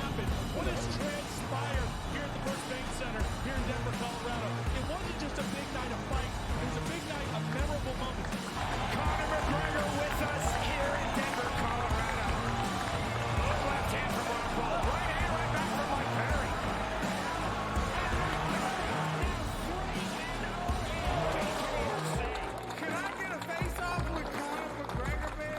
happened? What has transpired here at the First Bank Center here in Denver, Colorado? It wasn't just a big night of fight. It was a big night of memorable moments. Conor McGregor with us here in Denver, Colorado. Look, left hand from Rockhold. Right hand, right back from Mike Perry. Can I get a face-off with Conor McGregor, man?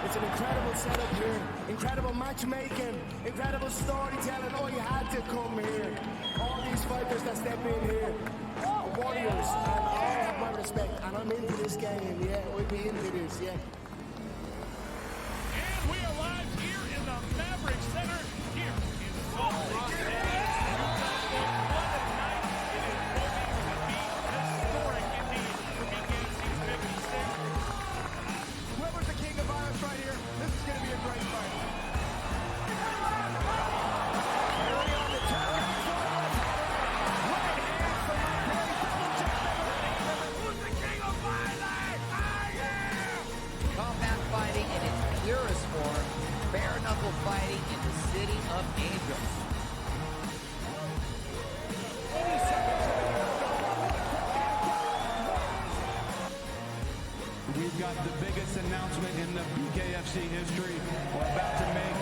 It's an incredible setup here, incredible matchmaking, incredible storytelling. Oh, you had to come here. All these fighters that step in here, warriors, and all have my respect. And I'm into this game, yeah, we'll be into this, yeah. And we are live here in the Maverick Center here in Salt Lake City. What a night. It is going to be historic indeed for BKFC's 56. Whoever's the king of violence right here, this is going to be a great fight. Early on the turn. Right hand from Mike Perry. Double jab. Who's the king of violence? I am! Combat fighting in its purest form, bare knuckle fighting in the city of angels. We've got the biggest announcement in the BKFC history we're about to make,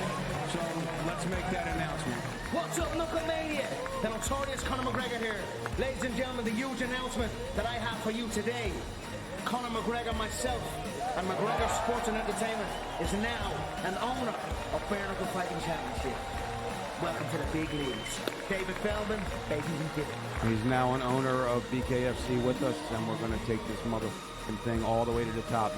so let's make that announcement. What's up, Knucklemania? The notorious Conor McGregor here. Ladies and gentlemen, the huge announcement that I have for you today. Conor McGregor, myself, and McGregor Sports and Entertainment is now an owner of Bare Knuckle Fighting Championship. Welcome to the big leagues. David Feldman, baby, we did it. He's now an owner of BKFC with us, and we're going to take this motherfucking thing all the way to the top.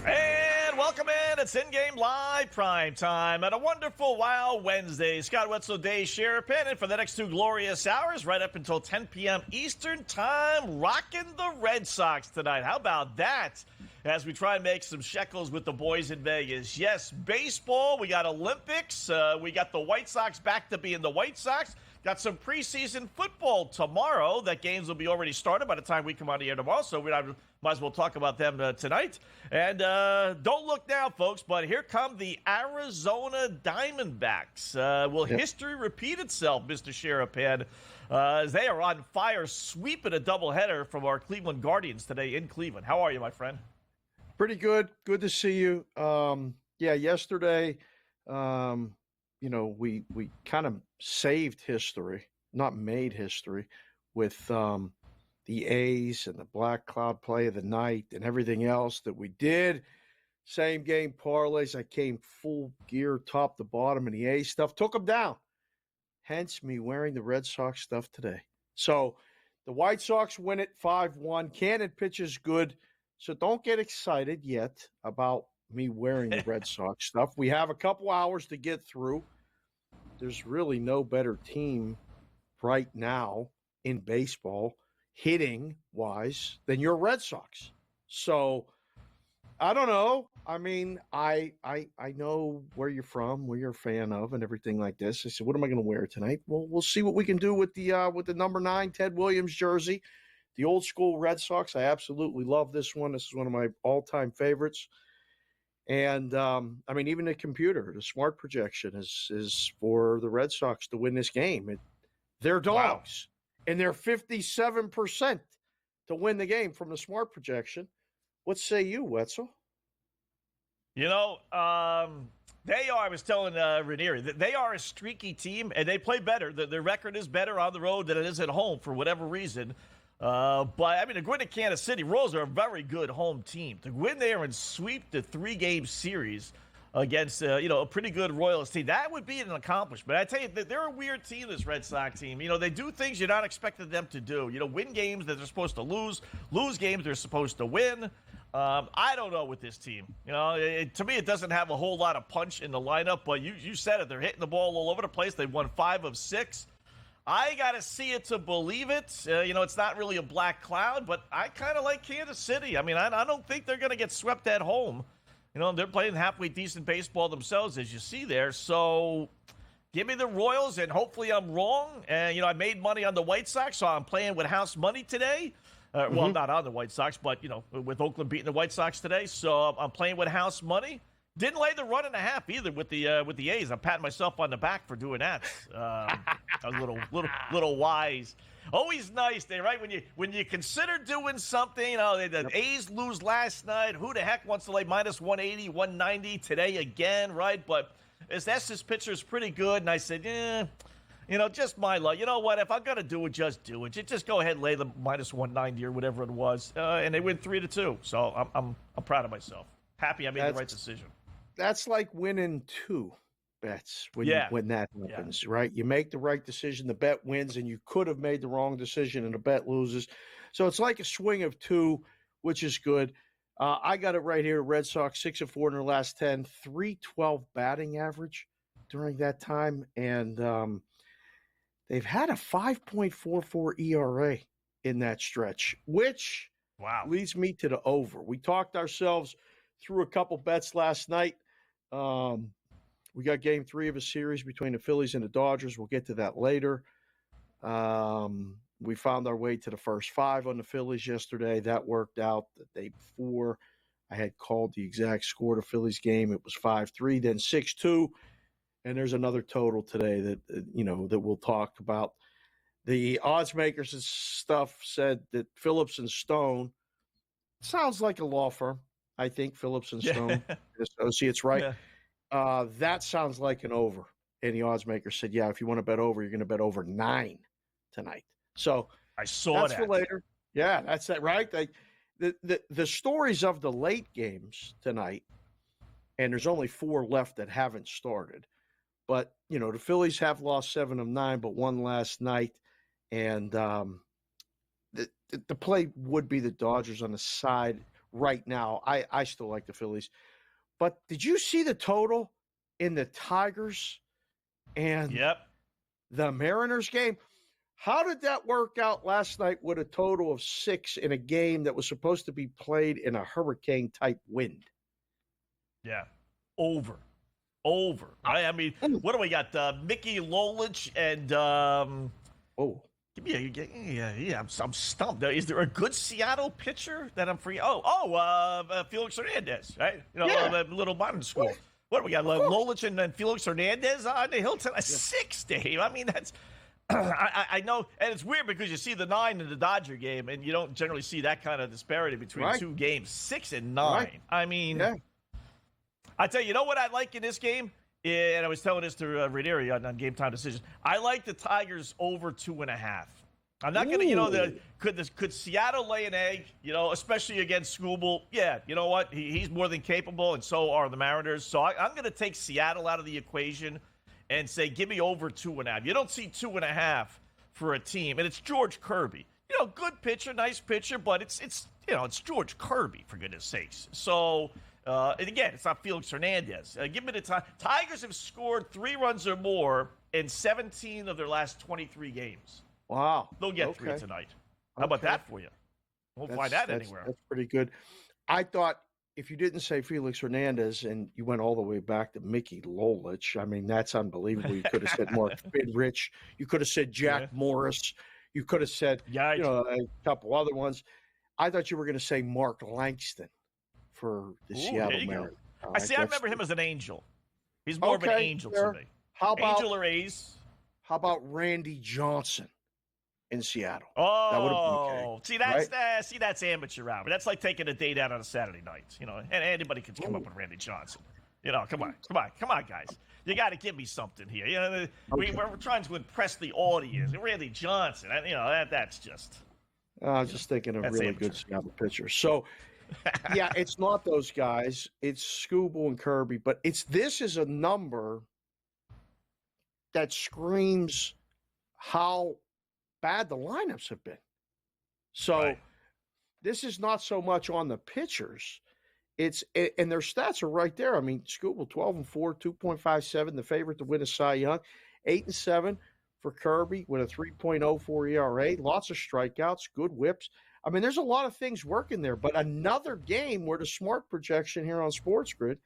And welcome in. It's InGame Live Prime Time at a wonderful Wow Wednesday. Scott Wetzel, Dave Sharapan, and for the next 2 glorious hours, right up until 10 p.m. Eastern Time, rocking the Red Sox tonight. How about that? As we try and make some shekels with the boys in Vegas. Yes, baseball. We got Olympics. We got the White Sox back to being the White Sox. Got some preseason football tomorrow. That games will be already started by the time we come on the air tomorrow, so we might as well talk about them tonight. And don't look now, folks, but here come the Arizona Diamondbacks. Will history repeat itself, Mr. Sharapan? As they are on fire, sweeping a doubleheader from our Cleveland Guardians today in Cleveland. How are you, my friend? Pretty good. Good to see you. Yesterday, we kind of saved history, not made history, with the A's and the Black Cloud play of the night and everything else that we did. Same game parlays. I came full gear, top to bottom, in the A's stuff. Took them down. Hence me wearing the Red Sox stuff today. So the White Sox win it 5-1. Cannon pitches good. So don't get excited yet about me wearing the Red Sox stuff. We have a couple hours to get through. There's really no better team right now in baseball, hitting-wise, than your Red Sox. So I don't know. I mean, I know where you're from, where you're a fan of, and everything like this. I said, what am I going to wear tonight? Well, we'll see what we can do with the number 9 Ted Williams jersey. The old school Red Sox, I absolutely love this one. This is one of my all-time favorites. And, even the computer, the smart projection is for the Red Sox to win this game. They're dogs, and they're 57% to win the game from the smart projection. What say you, Wetzel? They are, I was telling Ranieri, that they are a streaky team, and they play better. Their record is better on the road than it is at home for whatever reason. To win at Kansas City, Royals are a very good home team. To win there and sweep the 3-game series against, a pretty good Royals team, that would be an accomplishment. I tell you, they're a weird team, this Red Sox team. They do things you're not expecting them to do. Win games that they're supposed to lose games they're supposed to win. I don't know with this team. To me, it doesn't have a whole lot of punch in the lineup, but you said it. They're hitting the ball all over the place. They've won 5 of 6. I got to see it to believe it. It's not really a black cloud, but I kind of like Kansas City. I mean, I don't think they're going to get swept at home. They're playing halfway decent baseball themselves, as you see there. So give me the Royals, and hopefully I'm wrong. And, I made money on the White Sox, so I'm playing with house money today. Well, not on the White Sox, but, with Oakland beating the White Sox today. So I'm playing with house money. Didn't lay the 1.5 either with the A's. I'm patting myself on the back for doing that. I was a little wise. Always nice, right? When you consider doing something, the A's lose last night. Who the heck wants to lay minus 180, 190 today again, right? But Estes pitcher is pretty good, and I said, just my luck. You know what? If I'm gonna do it, just do it. Just go ahead and lay the minus 190 or whatever it was, and they win 3-2. So I'm proud of myself. Happy I made the right decision. That's like winning 2 bets when that happens, right? You make the right decision, the bet wins, and you could have made the wrong decision and the bet loses. So it's like a swing of 2, which is good. I got it right here. Red Sox 6-4 in their last 10, 312 batting average during that time, and they've had a 5.44 ERA in that stretch, which leads me to the over. We talked ourselves through a couple bets last night. We got game 3 of a series between the Phillies and the Dodgers. We'll get to that later. We found our way to the first 5 on the Phillies yesterday. That worked out. The day before, I had called the exact score of the Phillies game. It was 5-3, then 6-2. And there's another total today that, that we'll talk about. The odds makers and stuff said that Phillips and Stone sounds like a law firm. I think Phillips and Stone Associates, right? Yeah. That sounds like an over. And the odds maker said, if you want to bet over, you're going to bet over 9 tonight. So I saw that's for later. Yeah, that's that, right? The stories of the late games tonight, and there's only 4 left that haven't started. But, the Phillies have lost 7 of 9, but won last night. And the play would be the Dodgers on the side right now. I still like the Phillies. But did you see the total in the Tigers and the Mariners game? How did that work out last night with a total of 6 in a game that was supposed to be played in a hurricane-type wind? Yeah, over. Right? I mean, what do we got? Mickey Lolich and I'm stumped. Is there a good Seattle pitcher that I'm free? Felix Hernandez, right? Little modern school. What do we got? Lolich and Felix Hernandez on the hill tonight. 6, Dave. I mean, that's. I know, and it's weird because you see the 9 in the Dodger game, and you don't generally see that kind of disparity between 2 games, 6 and 9. Right. I mean, I tell you, what I like in this game, and I was telling this to Ranieri on Game Time Decisions. I like the Tigers over 2.5. I'm not going to, could Seattle lay an egg, especially against Skubal? Yeah, you know what? He's more than capable, and so are the Mariners. So I'm going to take Seattle out of the equation and say, give me over 2.5. You don't see 2.5 for a team, and it's George Kirby. Good pitcher, nice pitcher, but it's George Kirby, for goodness sakes. So, and again, it's not Felix Hernandez. Give me the time. Tigers have scored 3 runs or more in 17 of their last 23 games. Wow. They'll get 3 tonight. How about that for you? Won't find that anywhere. That's pretty good. I thought if you didn't say Felix Hernandez and you went all the way back to Mickey Lolich, I mean, that's unbelievable. You could have said Mark Fidrich. You could have said Jack Morris. You could have said a couple other ones. I thought you were going to say Mark Langston for the Seattle Mariners. I remember him as an Angel. He's more of an Angel to me. How about Angel or A's? How about Randy Johnson in Seattle? Oh, that would have been okay. That's amateur hour. That's like taking a date out on a Saturday night, and anybody can come up with Randy Johnson. Come on, guys. You got to give me something here. We're trying to impress the audience. Randy Johnson, that's just. I was just thinking of really good Seattle pitchers. So, it's not those guys. It's Skubal and Kirby, but this is a number that screams how bad the lineups have been. So this is not so much on the pitchers. And their stats are right there. I mean, Skubal 12-4, 2.57, the favorite to win a Cy Young, 8-7, for Kirby with a 3.04 ERA, lots of strikeouts, good whips. I mean, there's a lot of things working there, but another game where the smart projection here on SportsGrid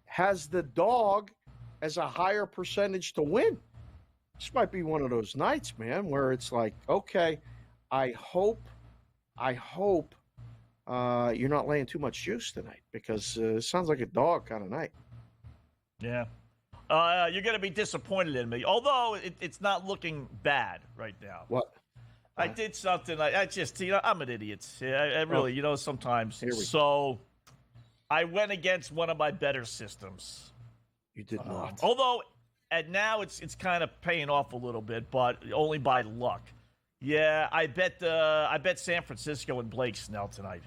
has the dog as a higher percentage to win. This might be one of those nights, man, where it's like, okay, I hope you're not laying too much juice tonight, because it sounds like a dog kind of night. Yeah. You're going to be disappointed in me, although it's not looking bad right now. What? I did something. I just, I'm an idiot. I really, sometimes. So I went against one of my better systems. You did not. Although, and now it's kind of paying off a little bit, but only by luck. Yeah, I bet San Francisco and Blake Snell tonight.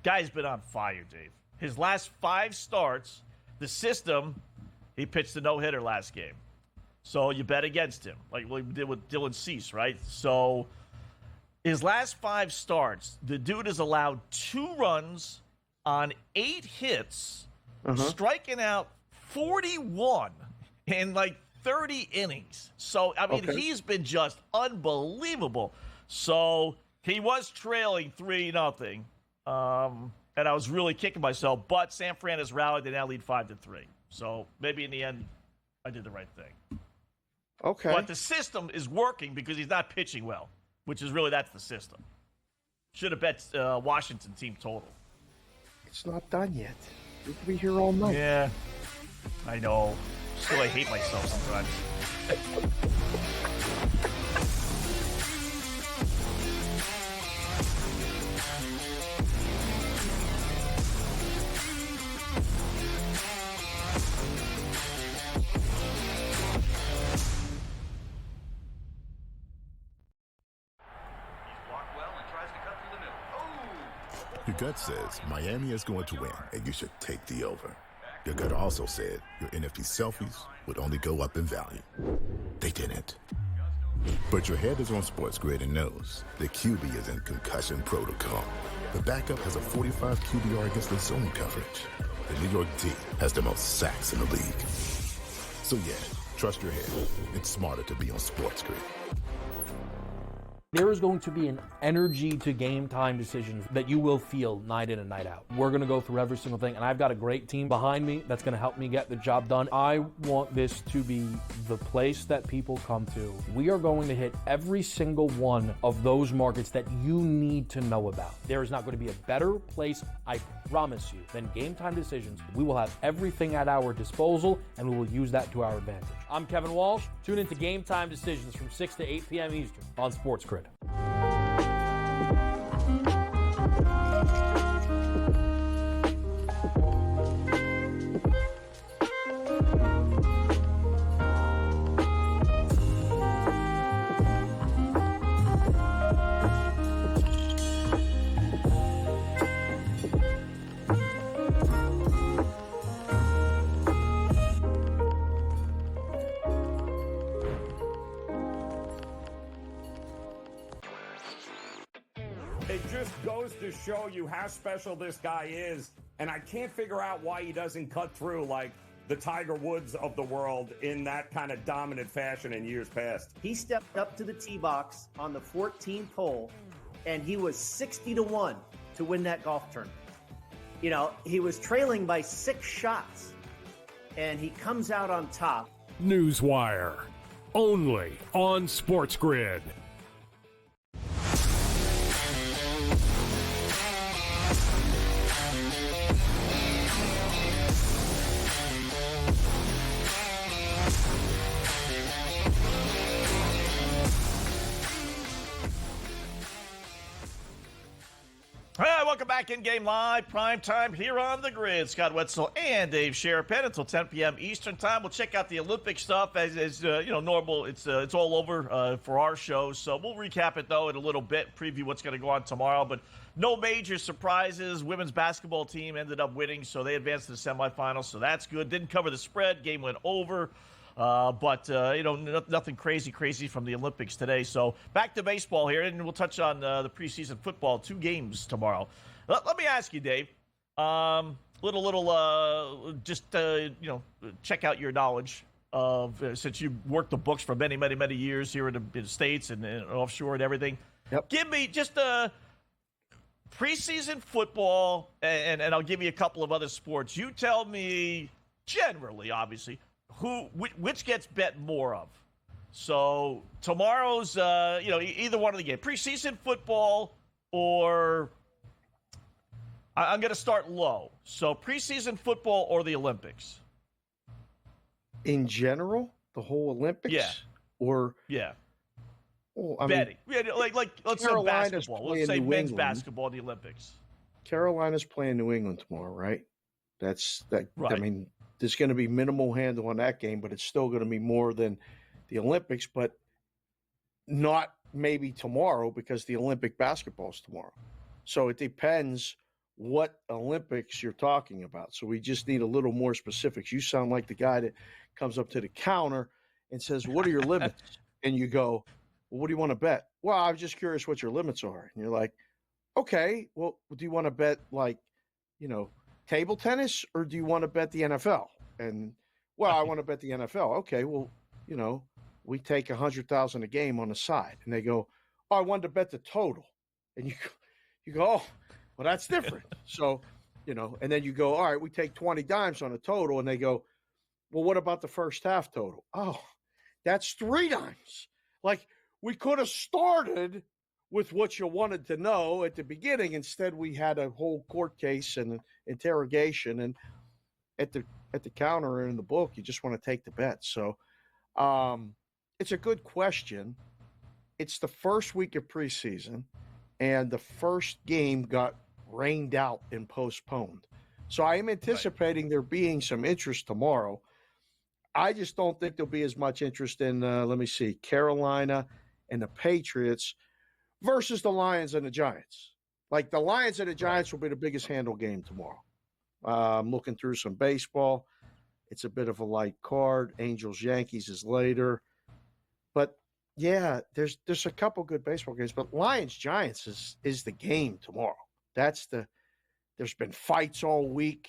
Guy's been on fire, Dave. His last 5 starts, the system, he pitched a no-hitter last game. So you bet against him, like we did with Dylan Cease, right? So his last 5 starts, the dude has allowed 2 runs on 8 hits, striking out 41 in like 30 innings. So, I mean, he's been just unbelievable. So he was trailing 3-0. And I was really kicking myself, but San Fran has rallied. They now lead 5-3. So maybe in the end, I did the right thing. Okay. But the system is working because he's not pitching well, which is really, that's the system. Should have bet Washington team total. It's not done yet. We could be here all night. Yeah, I know. Still, I hate myself sometimes. Your gut says Miami is going to win, and you should take the over. Your gut also said your NFT selfies would only go up in value. They didn't. But your head is on SportsGrid and knows the QB is in concussion protocol. The backup has a 45 QBR against the zone coverage. The New York D has the most sacks in the league. So yeah, trust your head. It's smarter to be on SportsGrid. There is going to be an energy to game time decisions that you will feel night in and night out. We're going to go through every single thing, and I've got a great team behind me that's going to help me get the job done. I want this to be the place that people come to. We are going to hit every single one of those markets that you need to know about. There is not going to be a better place, I promise you, than Game Time Decisions. We will have everything at our disposal, and we will use that to our advantage. I'm Kevin Walsh. Tune into Game Time Decisions from 6 to 8 p.m. Eastern on SportsGrid. It just goes to show you how special this guy is, and I can't figure out why he doesn't cut through like the Tiger Woods of the world in that kind of dominant fashion in years past. He stepped up to the tee box on the 14th hole, and he was 60-1 to win that golf tournament. You know, he was trailing by 6 shots, and he comes out on top. Newswire, only on SportsGrid. Hey, welcome back In-Game Live, prime time here on the grid. Scott Wetzel and Dave Sharapan until 10 p.m. Eastern time. We'll check out the Olympic stuff as normal. It's all over for our show, so we'll recap it though in a little bit, preview what's going to go on tomorrow. But no major surprises. Women's basketball team ended up winning, so they advanced to the semifinals. So that's good. Didn't cover the spread. Game went over. But nothing crazy from the Olympics today. So back to baseball here, and we'll touch on the preseason football. 2 games tomorrow. Let me ask you, Dave. Check out your knowledge. since you worked the books for many, many, many years here in the States and offshore and everything. Yep. Give me just a preseason football, and I'll give you a couple of other sports. You tell me, generally, obviously, which gets bet more of. So tomorrow's, either one of the games, preseason football or I'm going to start low. So preseason football or the Olympics. In general, the whole Olympics? Yeah. Or yeah. Well, I betting. mean, like let's say Carolina's basketball. playing Let's say New men's England. basketball in the Olympics. Carolina's playing New England tomorrow, right? That's that. Right. I mean, there's going to be minimal handle on that game, but it's still going to be more than the Olympics, but not maybe tomorrow because the Olympic basketball is tomorrow. So it depends what Olympics you're talking about. So we just need a little more specifics. You sound like the guy that comes up to the counter and says, "What are your limits?" And you go, "Well, what do you want to bet?" "Well, I'm just curious what your limits are." And you're like, "Okay, well, do you want to bet like, table tennis, or do you want to bet the NFL?" And, "Well, I want to bet the NFL." "Okay, well, we take 100,000 a game on the side." And they go, "Oh, I wanted to bet the total." And you go, "Oh, well, that's different." So, and then you go, "All right, we take 20 dimes on a total." And they go, "Well, what about the first half total?" "Oh, that's 3 dimes. Like, we could have started with what you wanted to know at the beginning. Instead, we had a whole court case and interrogation. And at the counter or in the book, you just want to take the bet." So it's a good question. It's the first week of preseason, and the first game got rained out and postponed. So I am anticipating there being some interest tomorrow. I just don't think there'll be as much interest in, Carolina and the Patriots versus the Lions and the Giants. Like, the Lions and the Giants will be the biggest handle game tomorrow. I'm looking through some baseball. It's a bit of a light card. Angels-Yankees is later. But, yeah, there's a couple good baseball games. But Lions-Giants is the game tomorrow. There's been fights all week.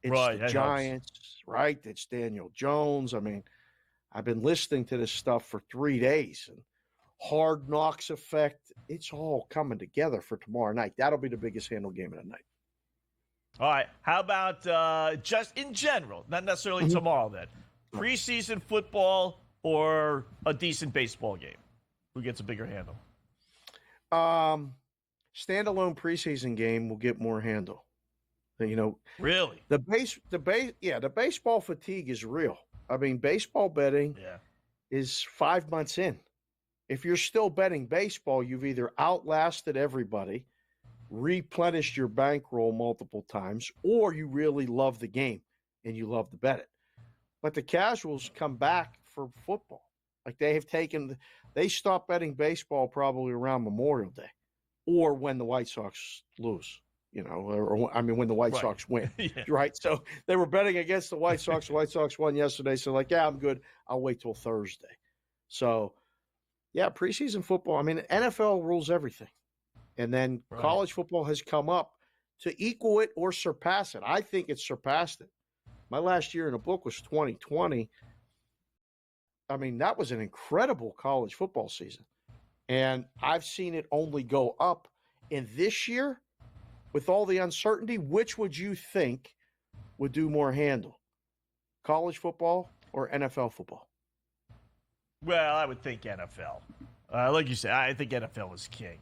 It's the Giants, right? It's Daniel Jones. I mean, I've been listening to this stuff for 3 days. And Hard Knocks effect. It's all coming together for tomorrow night. That'll be the biggest handle game of the night. All right. How about just in general, not necessarily tomorrow then, preseason football or a decent baseball game? Who gets a bigger handle? Standalone preseason game will get more handle. Really? The baseball fatigue is real. I mean, baseball betting is 5 months in. If you're still betting baseball, you've either outlasted everybody, replenished your bankroll multiple times, or you really love the game and you love to bet it. But the casuals come back for football. Like, they stopped betting baseball probably around Memorial Day or when the White Sox lose, when the White Sox win, right? So they were betting against the White Sox. The White Sox won yesterday. So I'm good. I'll wait till Thursday. So, yeah, preseason football. I mean, NFL rules everything. And then college football has come up to equal it or surpass it. I think it's surpassed it. My last year in a book was 2020. I mean, that was an incredible college football season. And I've seen it only go up. And this year, with all the uncertainty, which would you think would do more handle? College football or NFL football? Well, I would think NFL. Like you said, I think NFL is king.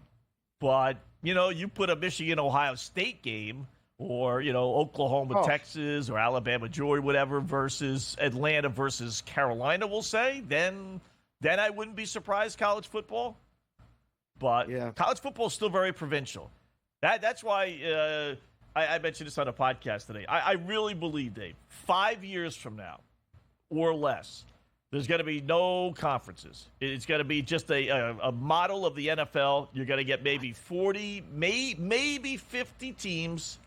But, you put a Michigan-Ohio State game or, Oklahoma, Texas or Alabama, Georgia, whatever, versus Atlanta versus Carolina, we'll say, then I wouldn't be surprised college football. But college football is still very provincial. That's why I mentioned this on a podcast today. I really believe, Dave, 5 years from now or less, there's going to be no conferences. It's going to be just a model of the NFL. You're going to get maybe 40, maybe 50 teams,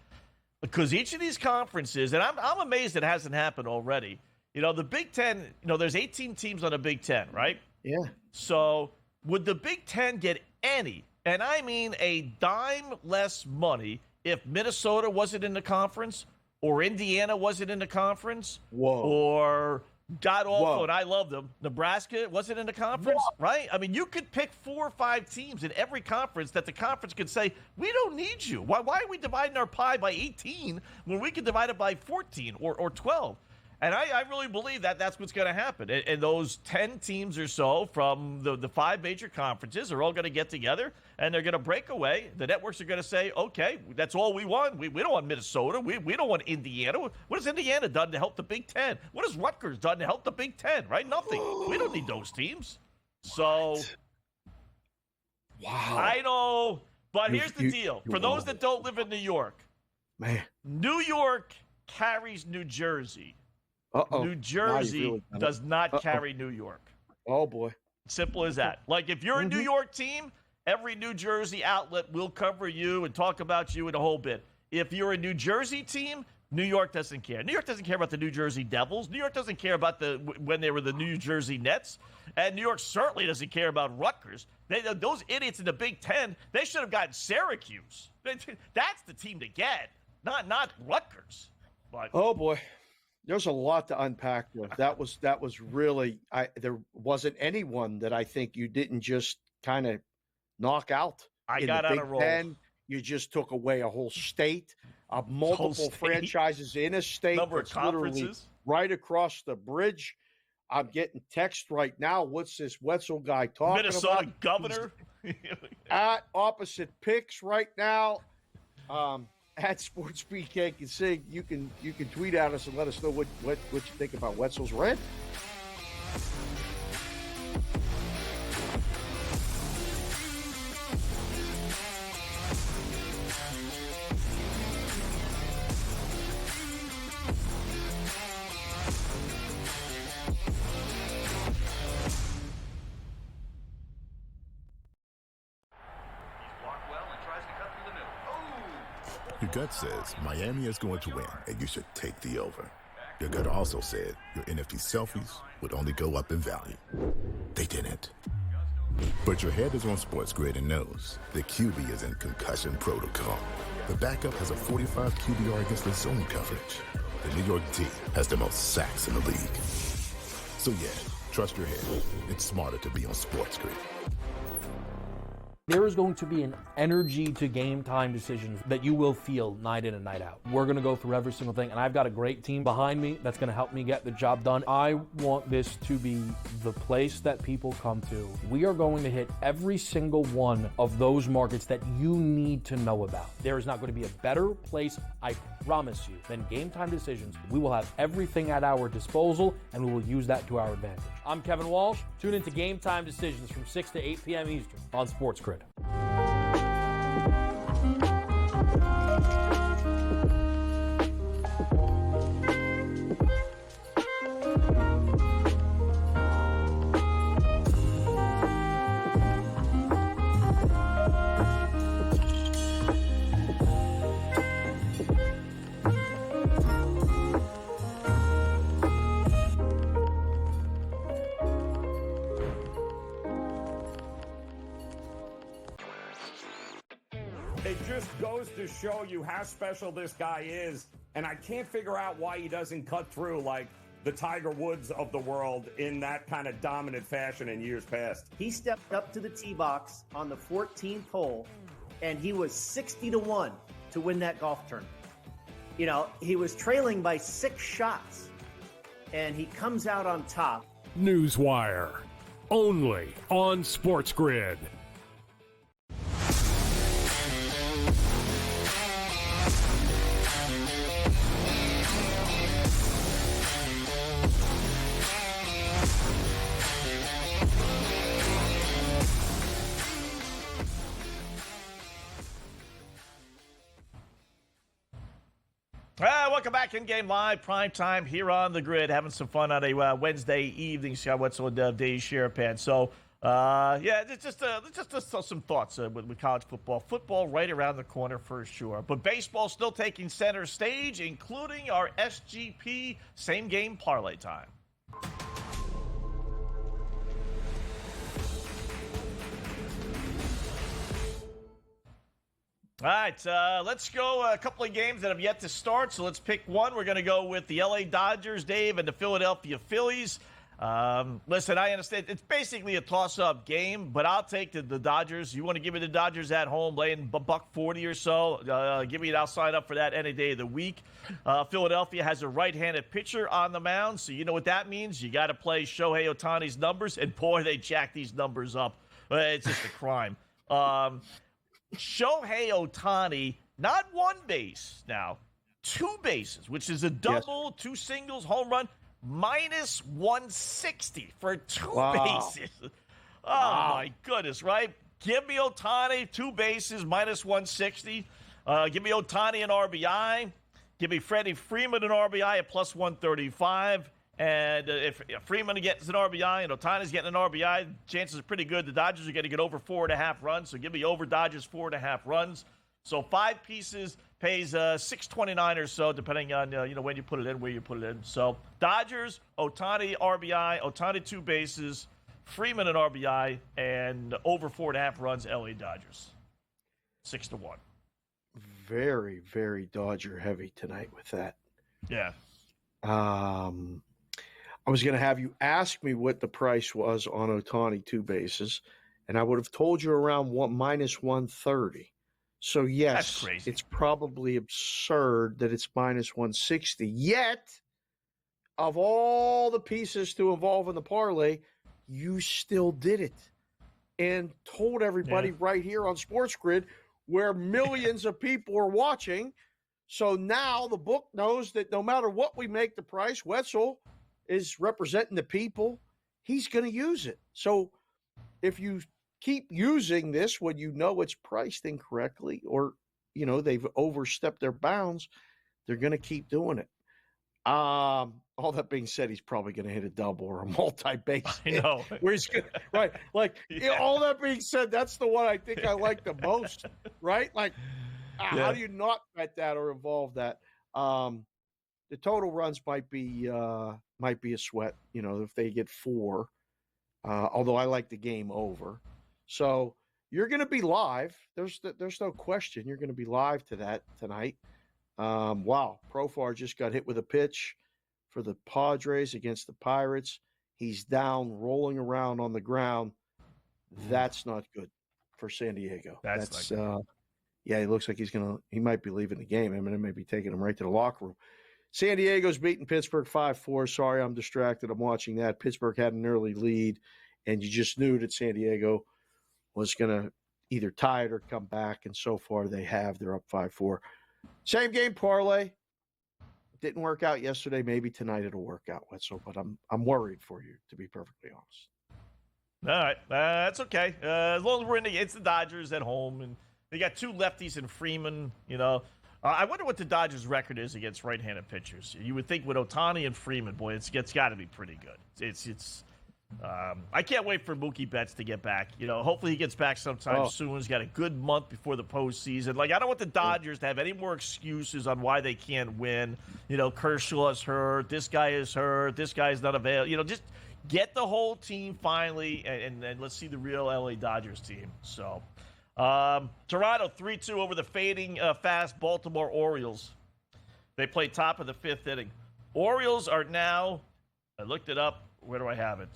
because each of these conferences, and I'm amazed it hasn't happened already. The Big Ten, there's 18 teams on the Big Ten, right? Yeah. So would the Big Ten get any, and I mean a dime less money, if Minnesota wasn't in the conference or Indiana wasn't in the conference? Whoa. Or God awful, Whoa. and I loved them. Nebraska wasn't in the conference, right? I mean, you could pick 4 or 5 teams in every conference that the conference could say, we don't need you. Why are we dividing our pie by 18 when we can divide it by 14 or 12? And I really believe that that's what's going to happen. And those 10 teams or so from the 5 major conferences are all going to get together, and they're going to break away. The networks are going to say, okay, that's all we want. We don't want Minnesota. We don't want Indiana. What has Indiana done to help the Big Ten? What has Rutgers done to help the Big Ten, right? Nothing. We don't need those teams. So, wow. I know, but here's the deal. For those that don't live in New York, man, New York carries New Jersey. Uh-oh. New Jersey does not carry New York. Oh, boy. Simple as that. Like, if you're a New York team, every New Jersey outlet will cover you and talk about you in a whole bit. If you're a New Jersey team, New York doesn't care. New York doesn't care about the New Jersey Devils. New York doesn't care about when they were the New Jersey Nets. And New York certainly doesn't care about Rutgers. Those idiots in the Big Ten, they should have gotten Syracuse. That's the team to get, not Rutgers. But, oh, boy. There's a lot to unpack there. That was really there wasn't anyone that I think you didn't just kind of knock out. I got on a roll. You just took away a whole state, multiple franchises in a state. Number of conferences right across the bridge. I'm getting text right now. What's this Wetzel guy talking Minnesota about? governor. At opposite picks right now. At SportsGrid can say you can tweet at us and let us know what you think about Wetzel's rant. Your gut says Miami is going to win, and you should take the over. Your gut also said your NFT selfies would only go up in value. They didn't. But your head is on SportsGrid and knows the QB is in concussion protocol. The backup has a 45 QBR against the zone coverage. The New York D has the most sacks in the league. So yeah, trust your head. It's smarter to be on SportsGrid. There is going to be an energy to game time decisions that you will feel night in and night out. We're going to go through every single thing, and I've got a great team behind me that's going to help me get the job done. I want this to be the place that people come to. We are going to hit every single one of those markets that you need to know about. There is not going to be a better place, I promise you, than Game Time Decisions. We will have everything at our disposal, and we will use that to our advantage. I'm Kevin Walsh. Tune into Game Time Decisions from 6 to 8 p.m. Eastern on SportsGrid. It just goes to show you how special this guy is, and I can't figure out why he doesn't cut through like the Tiger Woods of the world in that kind of dominant fashion in years past. He stepped up to the tee box on the 14th hole, and he was 60-1 to win that golf tournament. You know, he was trailing by 6 shots, and he comes out on top. Newswire, only on SportsGrid. Welcome back, InGame Live, prime time here on the grid, having some fun on a Wednesday evening. Scott Wetzel and Dave Sharapan. So, it's just some thoughts with college football. Football right around the corner for sure, but baseball still taking center stage, including our SGP same game parlay time. All right, let's go a couple of games that have yet to start. So let's pick one. We're going to go with the LA Dodgers, Dave, and the Philadelphia Phillies. Listen, I understand it's basically a toss-up game, but I'll take the Dodgers. You want to give me the Dodgers at home, laying $140 or so? Give me it. I'll sign up for that any day of the week. Philadelphia has a right-handed pitcher on the mound, so you know what that means. You got to play Shohei Ohtani's numbers, and boy, they jack these numbers up. It's just a crime. Shohei Ohtani, not one base now, 2 bases, which is a double, 2 singles, home run, minus 160 for 2 bases. Oh, my goodness, right? Give me Ohtani, 2 bases, minus 160. Give me Ohtani an RBI. Give me Freddie Freeman an RBI at plus 135. And if Freeman gets an RBI and Ohtani's getting an RBI, chances are pretty good the Dodgers are going to get over 4.5 runs. So give me over Dodgers 4.5 runs. So 5 pieces pays $6.29 or so, depending on when you put it in, where you put it in. So Dodgers, Ohtani RBI, Ohtani 2 bases, Freeman an RBI, and over 4.5 runs. LA Dodgers 6-1. Very, very Dodger heavy tonight with that. Yeah. I was going to have you ask me what the price was on Ohtani 2 bases, and I would have told you around minus 130. So, yes, it's probably absurd that it's minus 160. Yet, of all the pieces to involve in the parlay, you still did it and told everybody right here on SportsGrid where millions of people are watching. So now the book knows that no matter what we make the price, Wetzel is representing the people. He's going to use it. So if you keep using this when you know it's priced incorrectly or, they've overstepped their bounds, they're going to keep doing it. All that being said, he's probably going to hit a double or a multi-base. I know. Where he's gonna, right. Like, all that being said, that's the one I think I like the most, right? Like, how do you not bet that or involve that? The total runs might be a sweat, if they get 4. Although I like the game over. So you're going to be live. There's no question. You're going to be live to that tonight. Wow. Profar just got hit with a pitch for the Padres against the Pirates. He's down, rolling around on the ground. That's not good for San Diego. That's not good. Yeah, he looks like he might be leaving the game. I mean, it may be taking him right to the locker room. San Diego's beating Pittsburgh 5-4. Sorry, I'm distracted. I'm watching that. Pittsburgh had an early lead, and you just knew that San Diego was going to either tie it or come back, and so far they have. They're up 5-4. Same game parlay. Didn't work out yesterday. Maybe tonight it'll work out, Wetzel, but I'm worried for you, to be perfectly honest. All right. That's okay. As long as it's the Dodgers at home, and they got 2 lefties in Freeman, I wonder what the Dodgers' record is against right-handed pitchers. You would think with Ohtani and Freeman, boy, it's got to be pretty good. I can't wait for Mookie Betts to get back. Hopefully he gets back sometime soon. He's got a good month before the postseason. Like, I don't want the Dodgers to have any more excuses on why they can't win. Kershaw's hurt. This guy is hurt. This guy's not available. Just get the whole team finally, and let's see the real LA Dodgers team. So, Toronto 3-2 over the fading fast Baltimore Orioles. They play top of the 5th inning. Orioles are now, I looked it up. Where do I have it?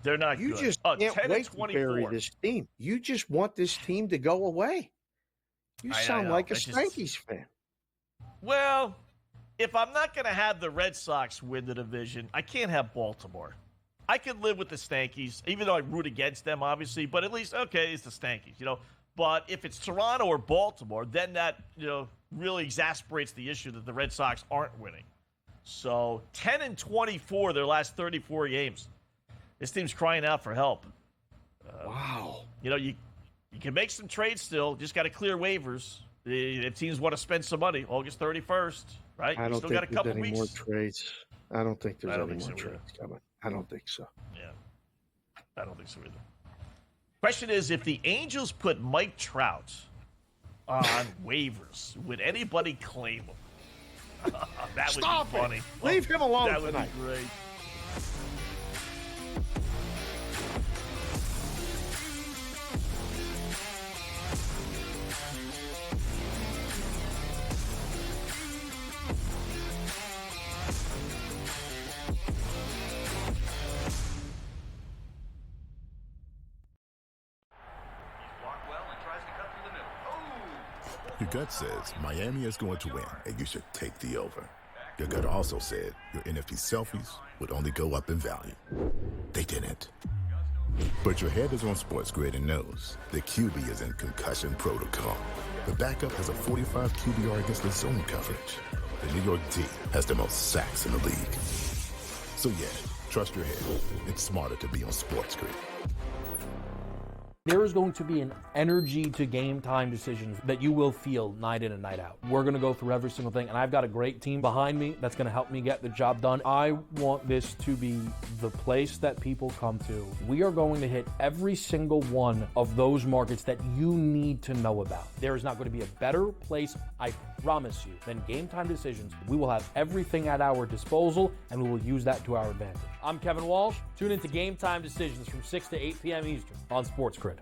They're not you good. Just can't wait to bury this team. You just want this team to go away. You sound like a Yankees fan. Well, if I'm not going to have the Red Sox win the division, I can't have Baltimore. I can live with the Stankies, even though I root against them, obviously. But at least, okay, it's the Stankies, But if it's Toronto or Baltimore, then that, really exasperates the issue that the Red Sox aren't winning. So 10-24 their last 34 games. This team's crying out for help. Wow. You can make some trades still. Just got to clear waivers. If teams want to spend some money, August 31st, right? I don't still think got a couple there's any weeks. more trades. I don't think there's any more trades coming. I don't think so. Yeah. I don't think so either. Question is, if the Angels put Mike Trout on waivers, would anybody claim him? That would be funny. Leave him alone That would tonight. be great. Your gut says Miami is going to win, and you should take the over. Your gut also said your NFT selfies would only go up in value. They didn't. But your head is on SportsGrid and knows the QB is in concussion protocol. The backup has a 45 QBR against the zone coverage. The New York D has the most sacks in the league. So yeah, trust your head. It's smarter to be on SportsGrid. There is going to be an energy to game time decisions that you will feel night in and night out. We're going to go through every single thing, and I've got a great team behind me that's going to help me get the job done. I want this to be the place that people come to. We are going to hit every single one of those markets that you need to know about. There is not going to be a better place, I promise you, than Game Time Decisions. We will have everything at our disposal, and we will use that to our advantage. I'm Kevin Walsh. Tune into Game Time Decisions from 6 to 8 p.m. Eastern on SportsGrid.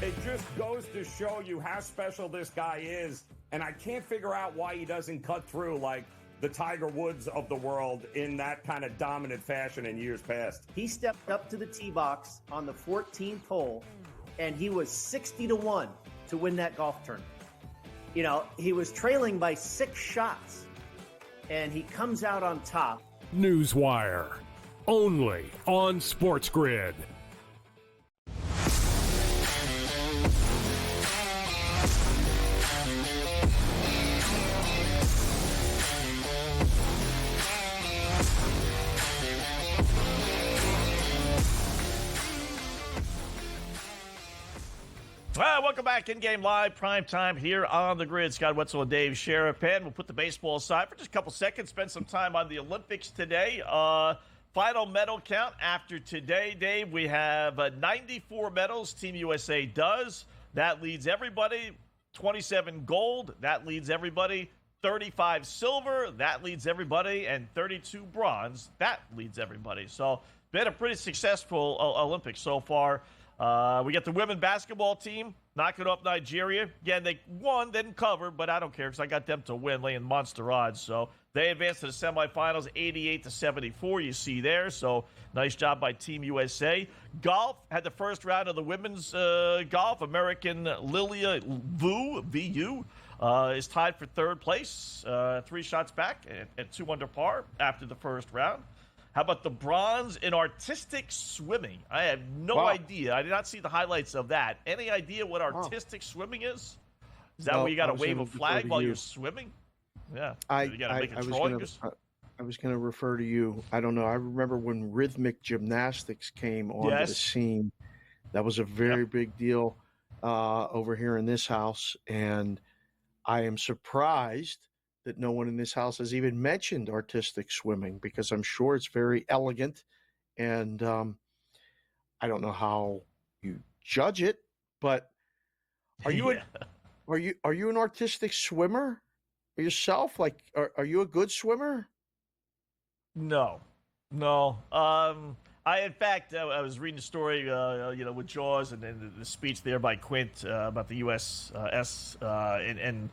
It just goes to show you how special this guy is, and I can't figure out why he doesn't cut through like the Tiger Woods of the world in that kind of dominant fashion in years past. He stepped up to the tee box on the 14th hole, and he was 60-1 to win that golf tournament. You know, he was trailing by 6 shots, and he comes out on top. Newswire, only on SportsGrid. Welcome back. In-game live, prime time here on the grid. Scott Wetzel and Dave Sharapan. We'll put the baseball aside for just a couple seconds, spend some time on the Olympics today. Final medal count after today, Dave. We have 94 medals. Team USA does. That leads everybody. 27 gold. That leads everybody. 35 silver. That leads everybody. And 32 bronze. That leads everybody. So, been a pretty successful Olympics so far. We got the women basketball team knocking off Nigeria. Again, they won, didn't cover, but I don't care because I got them to win, laying monster odds. So they advanced to the semifinals, 88-74. You see there. So nice job by Team USA. Golf had the first round of the women's golf. American Lilia Vu, VU, is tied for third place, 3 shots back at 2 under par after the first round. How about the bronze in artistic swimming? I have no idea. I did not see the highlights of that. Any idea what artistic swimming is? Is that where you got to wave a flag while you're swimming? Yeah. You got to make a drawing. I was going to refer to you. I don't know. I remember when rhythmic gymnastics came onto the scene. That was a very big deal over here in this house. And I am surprised that no one in this house has even mentioned artistic swimming because I'm sure it's very elegant, and I don't know how you judge it. But are you are you an artistic swimmer yourself? Like, are you a good swimmer? No. In fact, I was reading a story, with Jaws and the speech there by Quint about the USS, and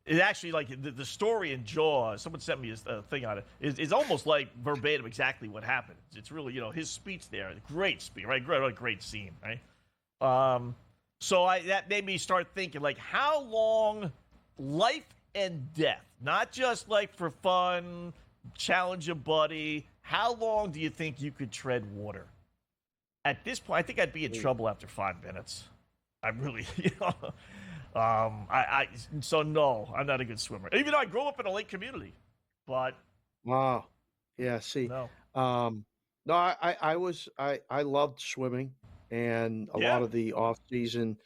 it actually, like, the story in Jaws, someone sent me a thing on it, is almost like verbatim exactly what happened. It's really, his speech there, great speech, right? Great scene, right? So that made me start thinking, like, how long, life and death, not just, like, for fun, challenge a buddy, how long do you think you could tread water? At this point, I think I'd be in trouble after 5 minutes. I really, so no, I'm not a good swimmer. Even though I grew up in a lake community, but wow, yeah. See, no, I loved swimming, and a lot of the off-season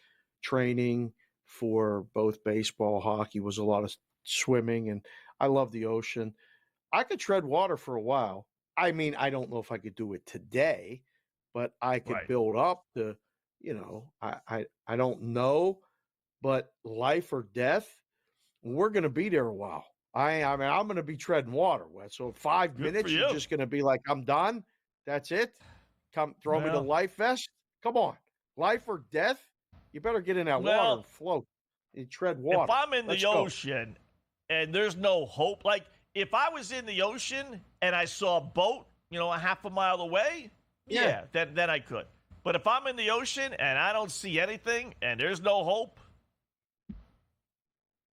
training for both baseball, hockey was a lot of swimming, and I love the ocean. I could tread water for a while. I mean, I don't know if I could do it today, but I could build up to, I don't know. but life or death, we're going to be there a while. I mean, I'm going to be treading water, Wes. So 5 Good minutes, for you're you. just going to be like, I'm done. That's it. Come throw me the Well. life vest. Come on, life or death. You better get in that water and float. You tread water. If I'm in Let's the go. ocean and there's no hope, like if I was in the ocean and I saw a boat, a half a mile away, then I could. But if I'm in the ocean and I don't see anything and there's no hope,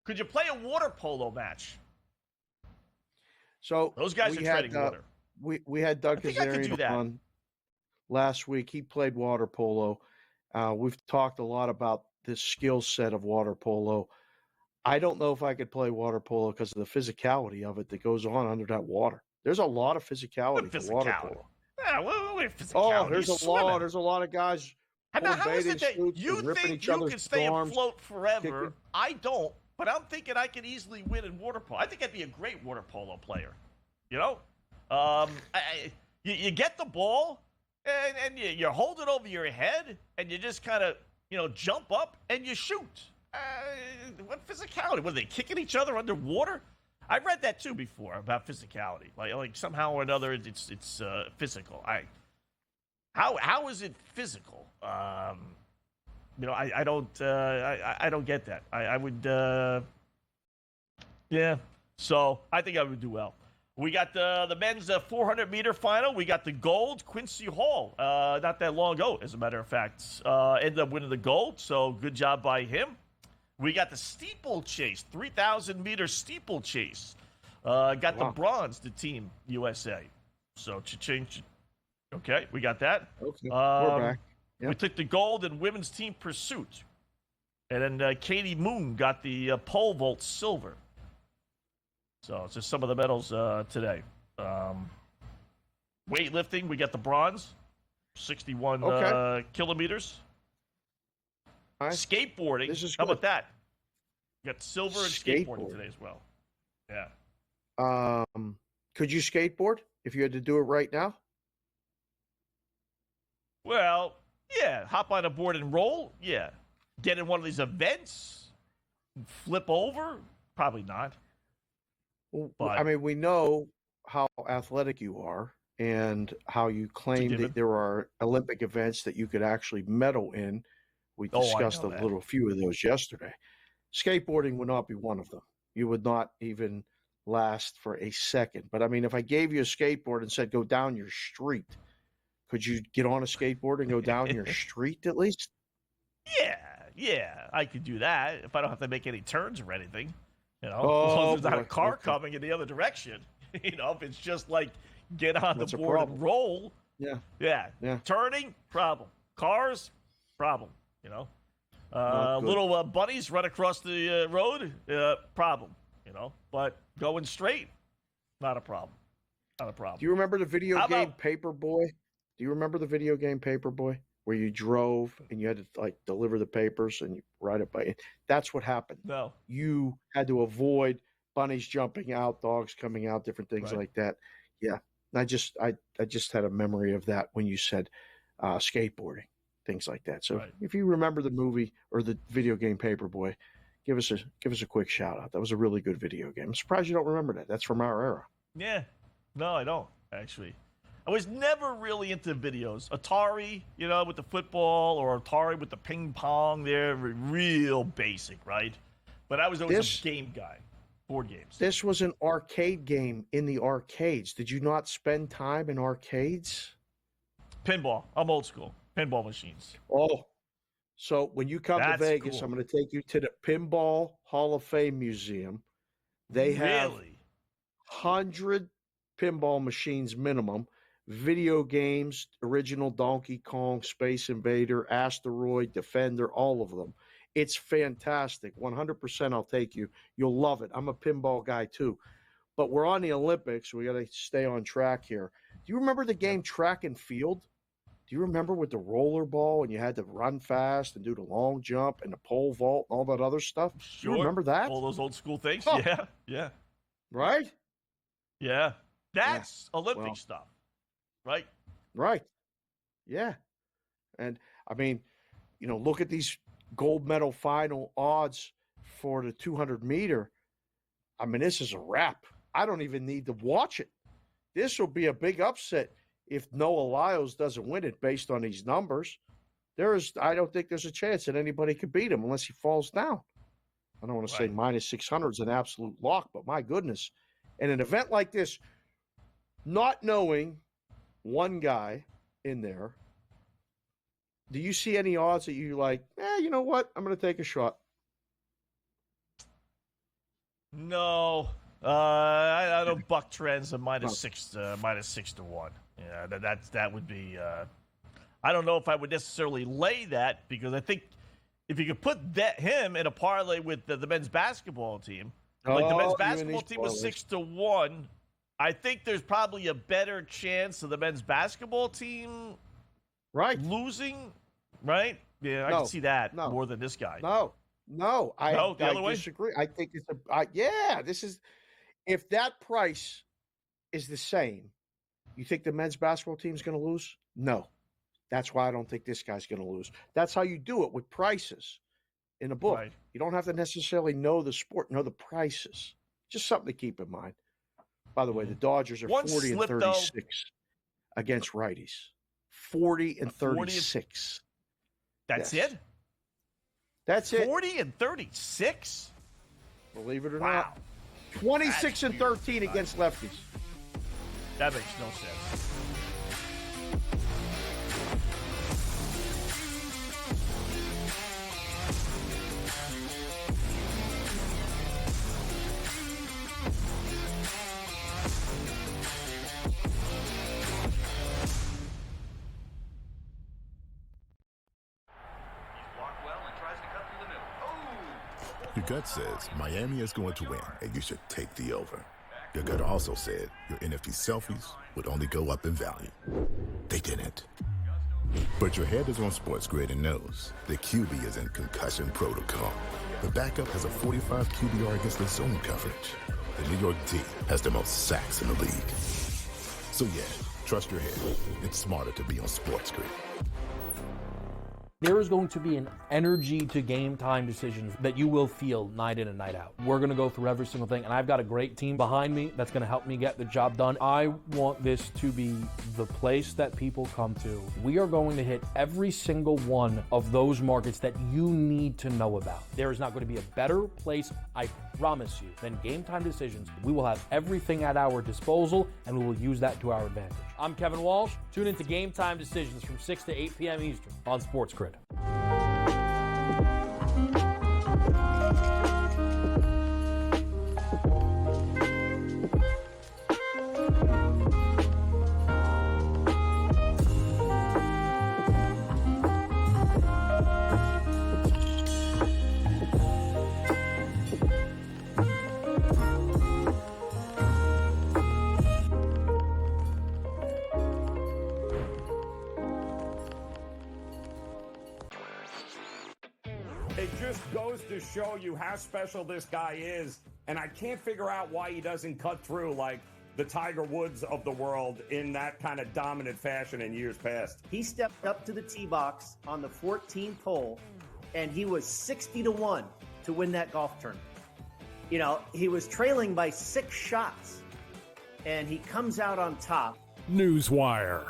could you play a water polo match? So those guys are treading water. We had Doug Kazarian on last week. He played water polo. We've talked a lot about this skill set of water polo. I don't know if I could play water polo because of the physicality of it that goes on under that water. There's a lot of physicality to water polo. Yeah, physicality. There's a lot of guys. How is it that you think you can stay afloat forever? Kicking. I don't, but I'm thinking I could easily win in water polo. I think I'd be a great water polo player. You get the ball and you hold it over your head and you just kind of jump up and you shoot. What physicality? Were they kicking each other underwater? I read that too before about physicality. Like somehow or another, it's physical. How is it physical? I don't get that. I would. So I think I would do well. We got the men's 400-meter final. We got the gold. Quincy Hall, not that long ago, as a matter of fact, ended up winning the gold. So good job by him. We got the steeplechase, 3,000-meter steeplechase. Got the bronze to Team USA. So cha-ching. Okay, we got that. Okay, we're back. Yep. We took the gold in women's team pursuit. And then Katie Moon got the pole vault silver. So it's just some of the medals today. Weightlifting, we got the bronze, 61 kilometers. Right. Skateboarding, how about that? We got silver and skateboarding today as well. Yeah. Could you skateboard if you had to do it right now? Well, yeah. Hop on a board and roll? Yeah. Get in one of these events? Flip over? Probably not. But, I mean, we know how athletic you are and how you claim that there are Olympic events that you could actually medal in. We discussed a few of those yesterday. Skateboarding would not be one of them. You would not even last for a second. But, I mean, if I gave you a skateboard and said go down your street, could you get on a skateboard and go down your street at least? Yeah, I could do that if I don't have to make any turns or anything. As long as there's not a car coming in the other direction. If it's just like get on the board and roll. Yeah. Turning, problem. Cars, problem. Little bunnies run across the road, problem. But going straight, not a problem. Not a problem. Do you remember the video game Paperboy? Do you remember the video game Paperboy? Where you drove and you had to deliver the papers and you ride it by. That's what happened. No, you had to avoid bunnies jumping out, dogs coming out, different things like that. Yeah, I just had a memory of that when you said skateboarding, things like that. So if you remember the movie or the video game Paperboy, give us a quick shout out. That was a really good video game. I'm surprised you don't remember that. That's from our era. Yeah, no, I don't actually. I was never really into videos. Atari, with the football, or Atari with the ping pong. They're real basic, right? But I was always a game guy. Board games. This was an arcade game in the arcades. Did you not spend time in arcades? Pinball. I'm old school. Pinball machines. Oh, so when you come to Vegas, I'm going to take you to the Pinball Hall of Fame Museum. They have 100 pinball machines minimum. Video games, original Donkey Kong, Space Invader, Asteroid, Defender, all of them. It's fantastic. 100% I'll take you. You'll love it. I'm a pinball guy too. But we're on the Olympics. So we got to stay on track here. Do you remember the game Track and Field? Do you remember with the roller ball and you had to run fast and do the long jump and the pole vault and all that other stuff? Sure. You remember that? All those old school things? Oh. Yeah. Right? Yeah. That's Olympic stuff. Right. Yeah. And I mean, look at these gold medal final odds for the 200 meter. I mean, this is a wrap. I don't even need to watch it. This will be a big upset if Noah Lyles doesn't win it based on these numbers. I don't think there's a chance that anybody could beat him unless he falls down. I don't want to say minus 600 is an absolute lock, but my goodness. In an event like this, not knowing one guy in there, do you see any odds that you like, you know what? I'm going to take a shot. No. I know Buck Trends are minus 6 to 1. Yeah, that would be. I don't know if I would necessarily lay that, because I think if you could put him in a parlay with the men's basketball team, like the men's basketball team was 6 to 1, I think there's probably a better chance of the men's basketball team losing, right? Yeah, I can see that more than this guy. I disagree. I think it's this is, if that price is the same, you think the men's basketball team is going to lose? No. That's why I don't think this guy's going to lose. That's how you do it with prices in a book. Right. You don't have to necessarily know the sport, know the prices. Just something to keep in mind. By the way, the Dodgers are 40 and 36 against righties. 40 and 36. That's it? That's it. 40 and 36? Believe it or not. 26 and 13 against lefties. That makes no sense. Your gut says Miami is going to win, and you should take the over. Your gut also said your NFT selfies would only go up in value. They didn't. But your head is on SportsGrid and knows the QB is in concussion protocol. The backup has a 45 QBR against the zone coverage. The New York D has the most sacks in the league. So yeah, trust your head. It's smarter to be on SportsGrid. There is going to be an energy to game time decisions that you will feel night in and night out. We're going to go through every single thing, and I've got a great team behind me that's going to help me get the job done. I want this to be the place that people come to. We are going to hit every single one of those markets that you need to know about. There is not going to be a better place, I promise you, than Game Time Decisions. We will have everything at our disposal, and we will use that to our advantage. I'm Kevin Walsh. Tune into Game Time Decisions from 6 to 8 p.m. Eastern on SportsGrid. It just goes to show you how special this guy is, and I can't figure out why he doesn't cut through like the Tiger Woods of the world in that kind of dominant fashion in years past. He stepped up to the tee box on the 14th hole, and he was 60 to 1 to win that golf tournament. You know, he was trailing by 6 shots, and he comes out on top. Newswire,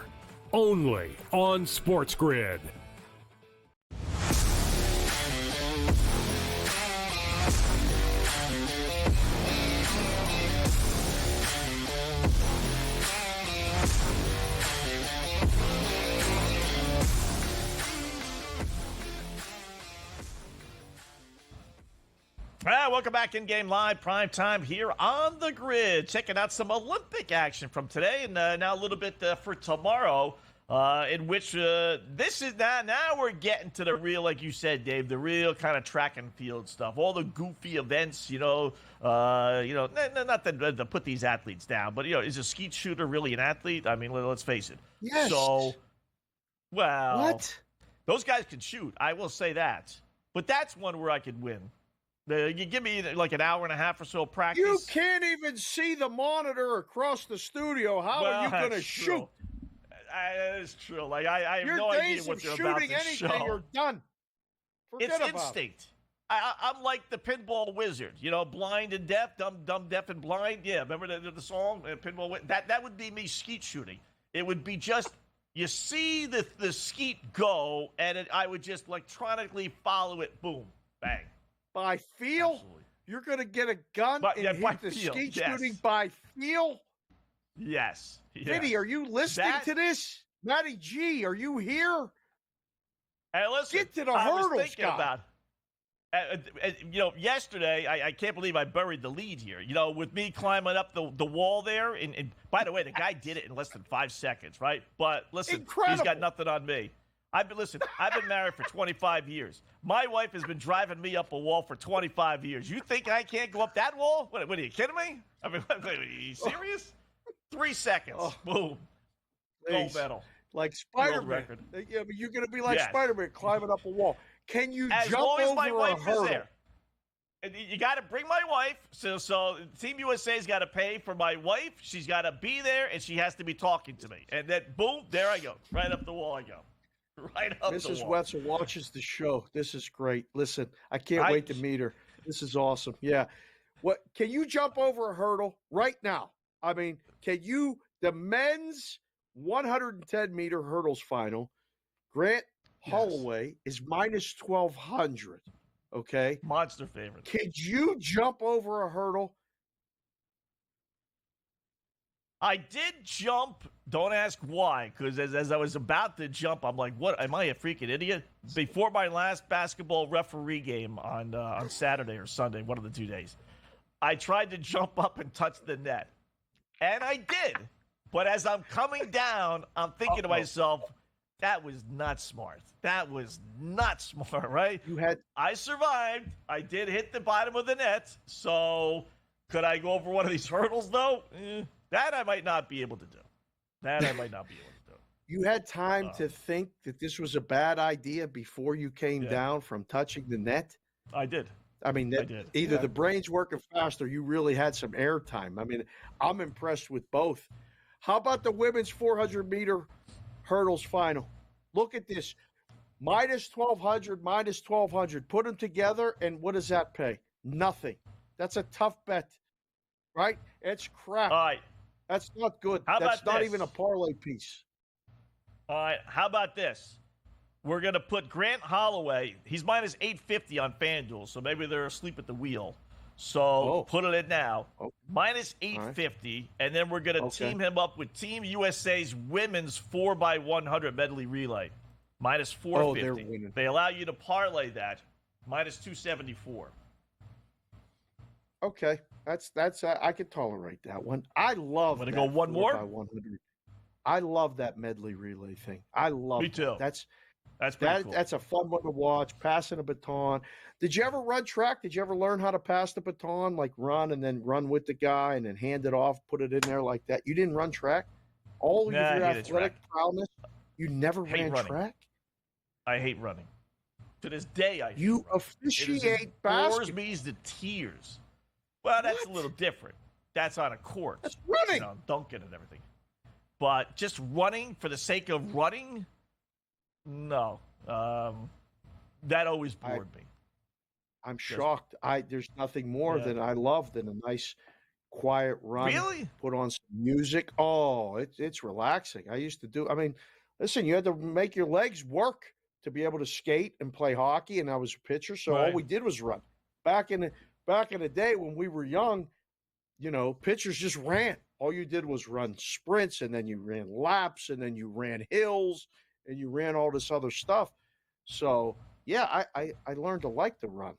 only on SportsGrid. Welcome back in-game live prime time here on the grid. Checking out some Olympic action from today and now a little bit for tomorrow, in which this is now we're getting to the real, like you said, Dave, the real kind of track and field stuff. All the goofy events, not to put these athletes down, but is a skeet shooter really an athlete? I mean, let's face it. Yes. So, well, what? Those guys can shoot. I will say that, but that's one where I could win. You give me like an hour and a half or so of practice. You can't even see the monitor across the studio. How are you going to shoot? That is true. Like I have no idea what they're about to show. Your days of shooting anything are done. Forget about instinct. I'm like the pinball wizard, blind and deaf, dumb, deaf, and blind. Yeah, remember the song, Pinball? That would be me skeet shooting. It would be just, you see the skeet go, and I would just electronically follow it. Boom, bang. By feel? Absolutely. You're going to get a gun and hit the skeet shooting by feel? Yes. Vinny, are you listening to this? Matty G, are you here? Hey, listen. Get to the I hurdles, was thinking guy. Yesterday, I can't believe I buried the lead here. With me climbing up the wall there. And by the way, the guy did it in less than 5 seconds, right? But listen, Incredible. He's got nothing on me. I've been married for 25 years. My wife has been driving me up a wall for 25 years. You think I can't go up that wall? What are you kidding me? I mean, are you serious? 3 seconds. Boom. Gold medal. Like Spider-Man. Yeah, but you're going to be like Spider-Man climbing up a wall. Can you jump over a hurdle? As long as my wife is there. And you got to bring my wife. So Team USA's got to pay for my wife. She's got to be there, and she has to be talking to me. And then, boom, there I go. Right up the wall I go. Right up the wall. Mrs. Wetzel watches the show. This is great. Listen, I can't wait to meet her. This is awesome. Yeah. Can you jump over a hurdle right now? I mean, can you, the men's 110-meter hurdles final, Grant Holloway is minus 1,200, okay? Monster favorite. Could you jump over a hurdle? I did jump. Don't ask why, because as I was about to jump, I'm like, what? Am I a freaking idiot? Before my last basketball referee game on Saturday or Sunday, one of the 2 days, I tried to jump up and touch the net. And I did. But as I'm coming down, I'm thinking to myself, that was not smart. That was not smart, right? I survived. I did hit the bottom of the net. So could I go over one of these hurdles, though? That I might not be able to do. You had time to think that this was a bad idea before you came down from touching the net? I did. I mean, either the brain's working fast or you really had some air time. I mean, I'm impressed with both. How about the women's 400-meter hurdles final? Look at this. Minus 1,200, minus 1,200. Put them together, and what does that pay? Nothing. That's a tough bet, right? It's crap. All right. That's not good. That's not even a parlay piece. All right. How about this? We're going to put Grant Holloway. He's minus 850 on FanDuel, so maybe they're asleep at the wheel. So put it in now. Minus 850, and then we're going to team him up with Team USA's women's 4x100 medley relay. Minus 450. They allow you to parlay that. Minus 274. Okay. That's I could tolerate that one. I love that. Want to go one more? 4x100. I love that medley relay thing. I love Me too. That's pretty cool. That's a fun one to watch. Passing a baton. Did you ever run track? Did you ever learn how to pass the baton, like run and then run with the guy and then hand it off, put it in there like that? You didn't run track? All of your athletic prowess, you never ran track? I hate running. To this day, I hate You officiate basketball. It bores me to tears. Well, that's a little different. That's on a court. That's running. Dunking and everything. But just running for the sake of running, no. That always bored me. I'm shocked. There's nothing more than I love than a nice, quiet run. Really? Put on some music. Oh, it's relaxing. I used to do. I mean, listen, you had to make your legs work to be able to skate and play hockey. And I was a pitcher, so all we did was run. Back in the day when we were young, pitchers just ran. All you did was run sprints, and then you ran laps, and then you ran hills, and you ran all this other stuff. So, yeah, I learned to like to run.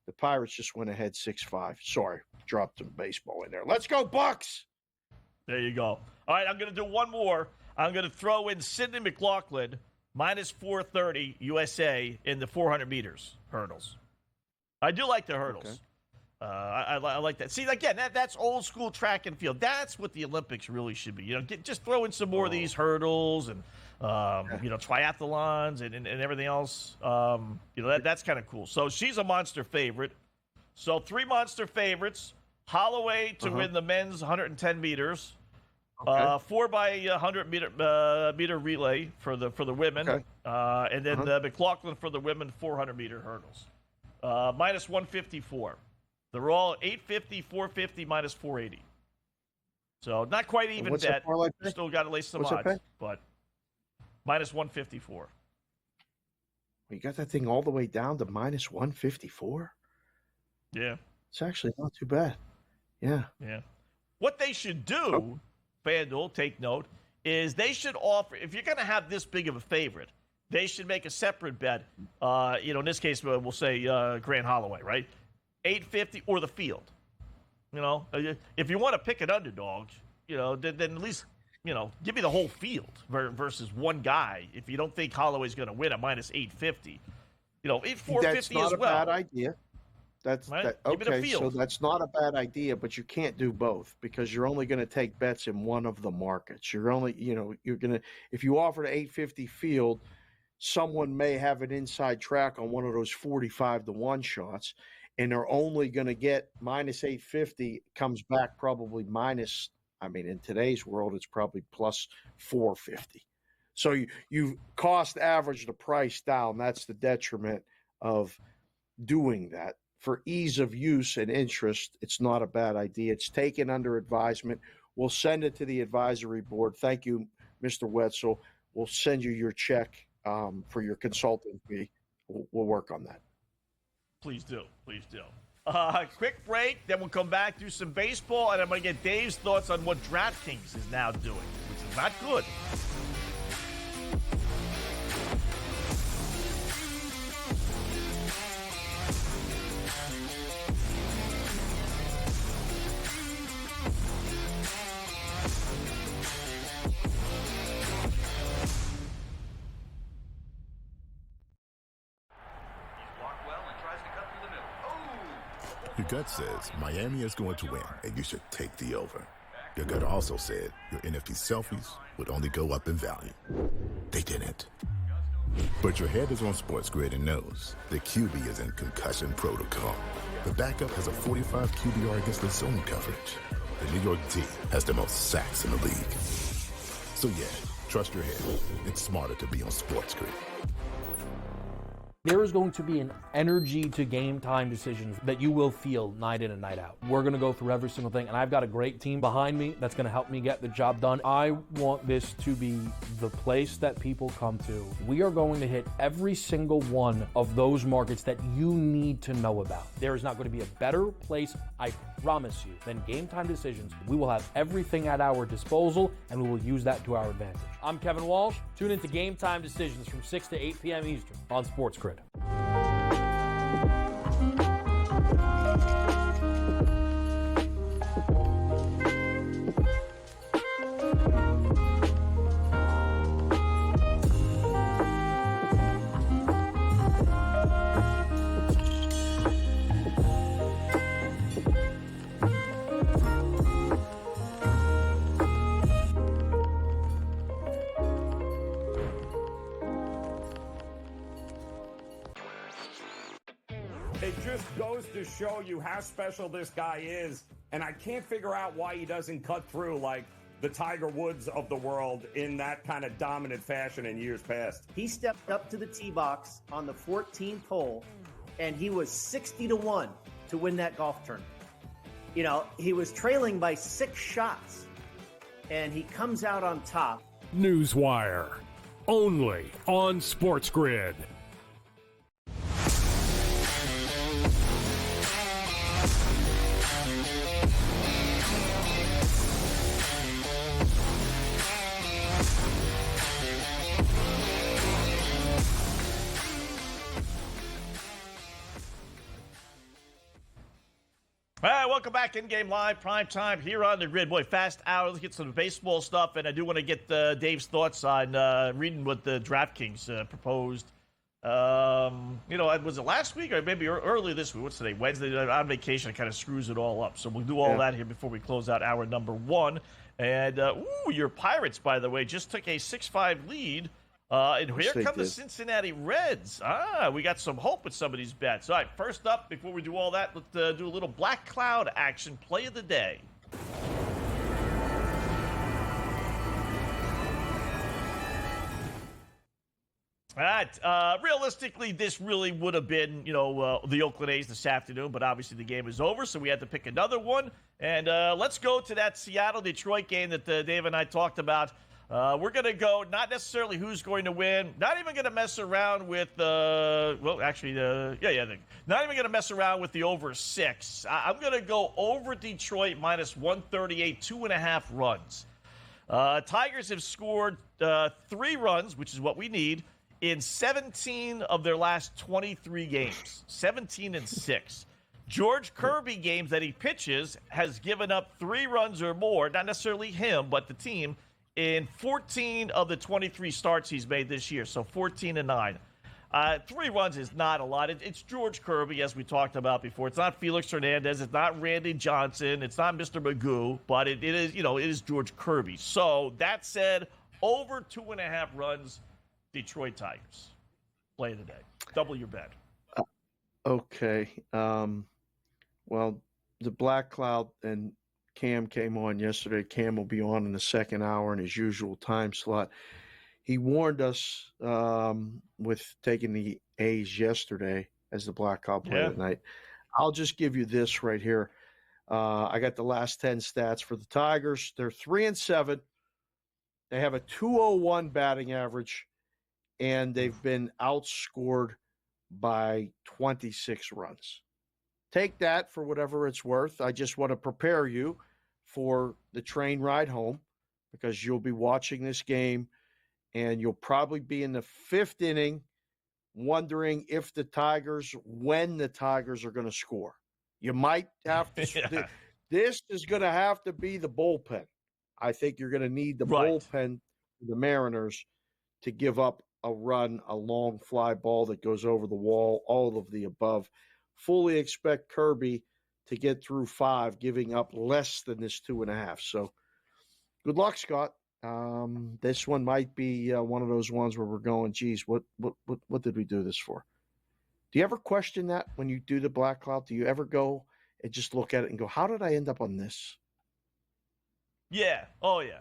The Pirates just went ahead 6-5. Sorry, dropped some baseball in there. Let's go, Bucks! There you go. All right, I'm going to do one more. I'm going to throw in Sydney McLaughlin, minus 430 USA in the 400 meters hurdles. I do like the hurdles. Okay. I like that. See, again, that's old school track and field. That's what the Olympics really should be. Just throw in some more of these hurdles and triathlons and everything else. That's kind of cool. So she's a monster favorite. So 3 monster favorites: Holloway to win the men's 110 meters, Okay. 4 by 100 meter relay for the women, Okay. and then McLaughlin for the women 400 meter hurdles. Minus 154. They're all 850, 450, minus 480. So not quite even what's bet. that parlay You pay? still got to lay some What's that odds, pay? but minus 154. You got that thing all the way down to minus 154. Yeah. It's actually not too bad. Yeah. Yeah. What they should do, FanDuel, take note, is they should offer, if you're going to have this big of a favorite, they should make a separate bet. In this case, we'll say Grant Holloway, right? 850 or the field. If you want to pick an underdog, then at least, give me the whole field versus one guy. If you don't think Holloway's going to win at minus 850, 450 That's not as a well. bad idea. That's Right? that, Give me the okay. So field. that's not a bad idea, but you can't do both because you're only going to take bets in one of the markets. You're only, you're going to, if you offer the 850 field, someone may have an inside track on one of those 45-1 shots, and they're only going to get minus 850, comes back probably minus, in today's world, it's probably plus 450. So you cost average the price down. That's the detriment of doing that. For ease of use and interest, it's not a bad idea. It's taken under advisement. We'll send it to the advisory board. Thank you, Mr. Wetzel. We'll send you your check for your consulting fee. We'll work on that. Please do. Please do. Quick break, then we'll come back, do some baseball, and I'm going to get Dave's thoughts on what DraftKings is now doing, which is not good. Your gut says Miami is going to win, and you should take the over. Your gut also said your NFT selfies would only go up in value. They didn't. But your head is on SportsGrid and knows the QB is in concussion protocol. The backup has a 45 QBR against the zone coverage. The New York D has the most sacks in the league. So yeah, trust your head. It's smarter to be on SportsGrid. There is going to be an energy to game time decisions that you will feel night in and night out. We're going to go through every single thing, and I've got a great team behind me that's going to help me get the job done. I want this to be the place that people come to. We are going to hit every single one of those markets that you need to know about. There is not going to be a better place, I promise you, than Game Time Decisions. We will have everything at our disposal, and we will use that to our advantage. I'm Kevin Walsh. Tune into Game Time Decisions from 6 to 8 p.m. Eastern on SportsGrid. It just goes to show you how special this guy is, and I can't figure out why he doesn't cut through like the Tiger Woods of the world in that kind of dominant fashion in years past. He stepped up to the tee box on the 14th hole, and he was 60-1 to win that golf tournament. He was trailing by 6 shots, and he comes out on top. Newswire, only on SportsGrid. All right, welcome back. InGame Live, prime time here on the grid. Boy, fast hour. Let's get some baseball stuff, and I do want to get Dave's thoughts on reading what the DraftKings proposed. Was it last week or maybe early this week? What's today? Wednesday. On vacation, it kind of screws it all up. So we'll do all that here before we close out hour number 1. And, your Pirates, by the way, just took a 6-5 lead. And here come the Cincinnati Reds. We got some hope with some of these bets. All right, first up, before we do all that, let's do a little Black Cloud action play of the day. All right. Realistically, this really would have been, the Oakland A's this afternoon, but obviously the game is over, so we had to pick another one. And let's go to that Seattle-Detroit game that Dave and I talked about. We're going to go not necessarily who's going to win, not even going to mess around with not even going to mess around with the over 6. I'm going to go over Detroit minus 138, 2.5 runs. Tigers have scored 3 runs, which is what we need, in 17 of their last 23 games, 17-6. George Kirby games that he pitches has given up 3 runs or more, not necessarily him, but the team, in 14 of the 23 starts he's made this year, so 14-9. 3 runs is not a lot. It's George Kirby, as we talked about before. It's not Felix Hernandez. It's not Randy Johnson. It's not Mr. Magoo, but it is George Kirby. So that said, over 2.5 runs, Detroit Tigers. Play of the day. Double your bet. Okay. Well, the Black Cloud and Cam came on yesterday. Cam will be on in the second hour in his usual time slot. He warned us with taking the A's yesterday as the Black Cloud play tonight. I'll just give you this right here. I got the last 10 stats for the Tigers. They're 3-7. They have a 201 batting average, and they've been outscored by 26 runs. Take that for whatever it's worth. I just want to prepare you for the train ride home because you'll be watching this game and you'll probably be in the 5th inning wondering when the Tigers are going to score. You might have to this is going to have to be the bullpen. I think you're going to need the bullpen for the Mariners to give up a run, a long fly ball that goes over the wall, all of the above. Fully expect Kirby to get through 5, giving up less than this 2.5. So good luck, Scott. This one might be one of those ones where we're going, geez, what did we do this for? Do you ever question that when you do the Black Cloud? Do you ever go and just look at it and go, how did I end up on this? Yeah. Oh, yeah.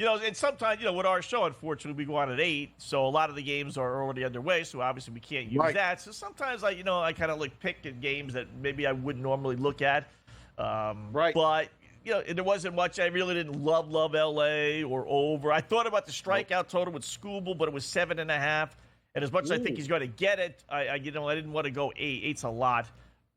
And sometimes, with our show, unfortunately, we go on at 8, so a lot of the games are already underway, so obviously we can't use that. So sometimes, I kind of pick at games that maybe I wouldn't normally look at. But, there wasn't much. I really didn't love L.A. or over. I thought about the strikeout total with Scooble, but it was 7.5. And as much as I think he's going to get it, I didn't want to go 8. 8's a lot.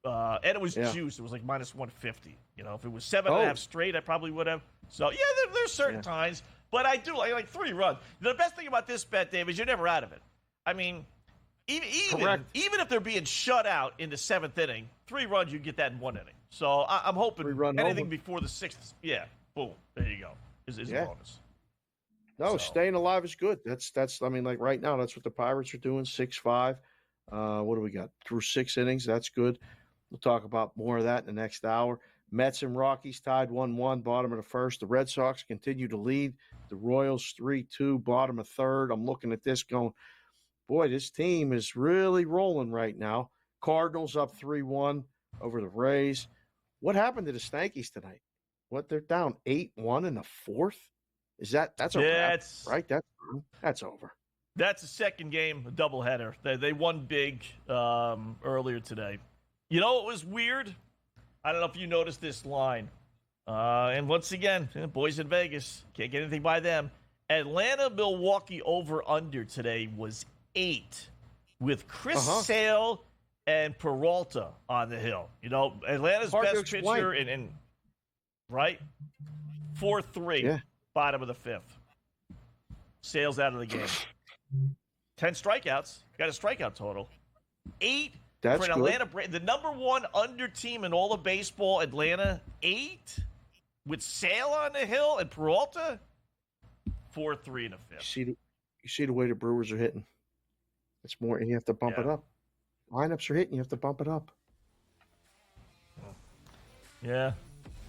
And it was juice. It was like minus 150. If it was 7.5 straight, I probably would have. So, there's certain times. But I do like 3 runs. The best thing about this bet, Dave, is you're never out of it. I mean, even if they're being shut out in the 7th inning, 3 runs, you get that in 1 inning. So I'm hoping anything before the 6th, boom, there you go, is a bonus. No, staying alive is good. That's right now, that's what the Pirates are doing, 6-5. What do we got? Through 6 innings, that's good. We'll talk about more of that in the next hour. Mets and Rockies tied 1-1, bottom of the 1st. The Red Sox continue to lead. The Royals 3-2, bottom of 3rd. I'm looking at this going, boy, this team is really rolling right now. Cardinals up 3-1 over the Rays. What happened to the Stankies tonight? They're down 8-1 in the 4th? That's a wrap, right? That's over. That's the second game, a doubleheader. They won big earlier today. You know what was weird? I don't know if you noticed this line. And once again, boys in Vegas, can't get anything by them. Atlanta, Milwaukee over-under today was 8 with Chris Sale and Peralta on the hill. Atlanta's best pitcher and right? 4-3, bottom of the 5th. Sale's out of the game. 10 strikeouts. Got a strikeout total. 8 That's for an Atlanta Braves. The number 1 under team in all of baseball, Atlanta, 8 with Sale on the hill and Peralta, 4-3 in the 5th. You see the way the Brewers are hitting. It's more, and you have to bump it up. Lineups are hitting, you have to bump it up. Yeah.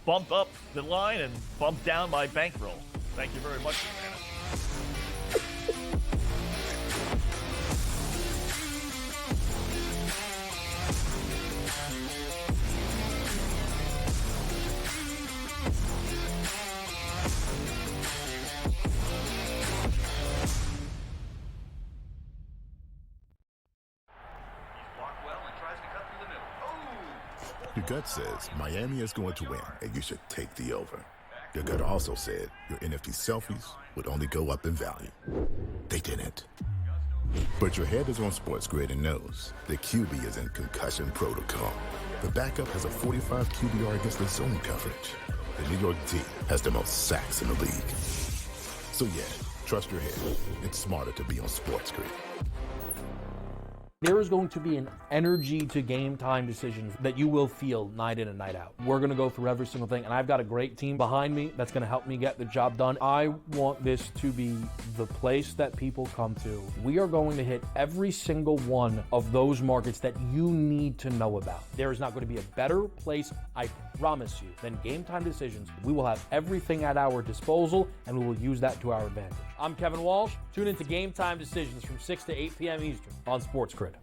Bump up the line and bump down my bankroll. Thank you very much, Atlanta. Your gut says Miami is going to win, and you should take the over. Your gut also said your NFT selfies would only go up in value. They didn't. But your head is on SportsGrid and knows the QB is in concussion protocol. The backup has a 45 QBR against the zone coverage. The New York D has the most sacks in the league. So yeah, trust your head. It's smarter to be on SportsGrid. There is going to be an energy to game time decisions that you will feel night in and night out. We're going to go through every single thing, and I've got a great team behind me that's going to help me get the job done. I want this to be the place that people come to. We are going to hit every single one of those markets that you need to know about. There is not going to be a better place, I promise you, than Game Time Decisions. We will have everything at our disposal, and we will use that to our advantage. I'm Kevin Walsh. Tune into Game Time Decisions from 6 to 8 p.m. Eastern on SportsGrid.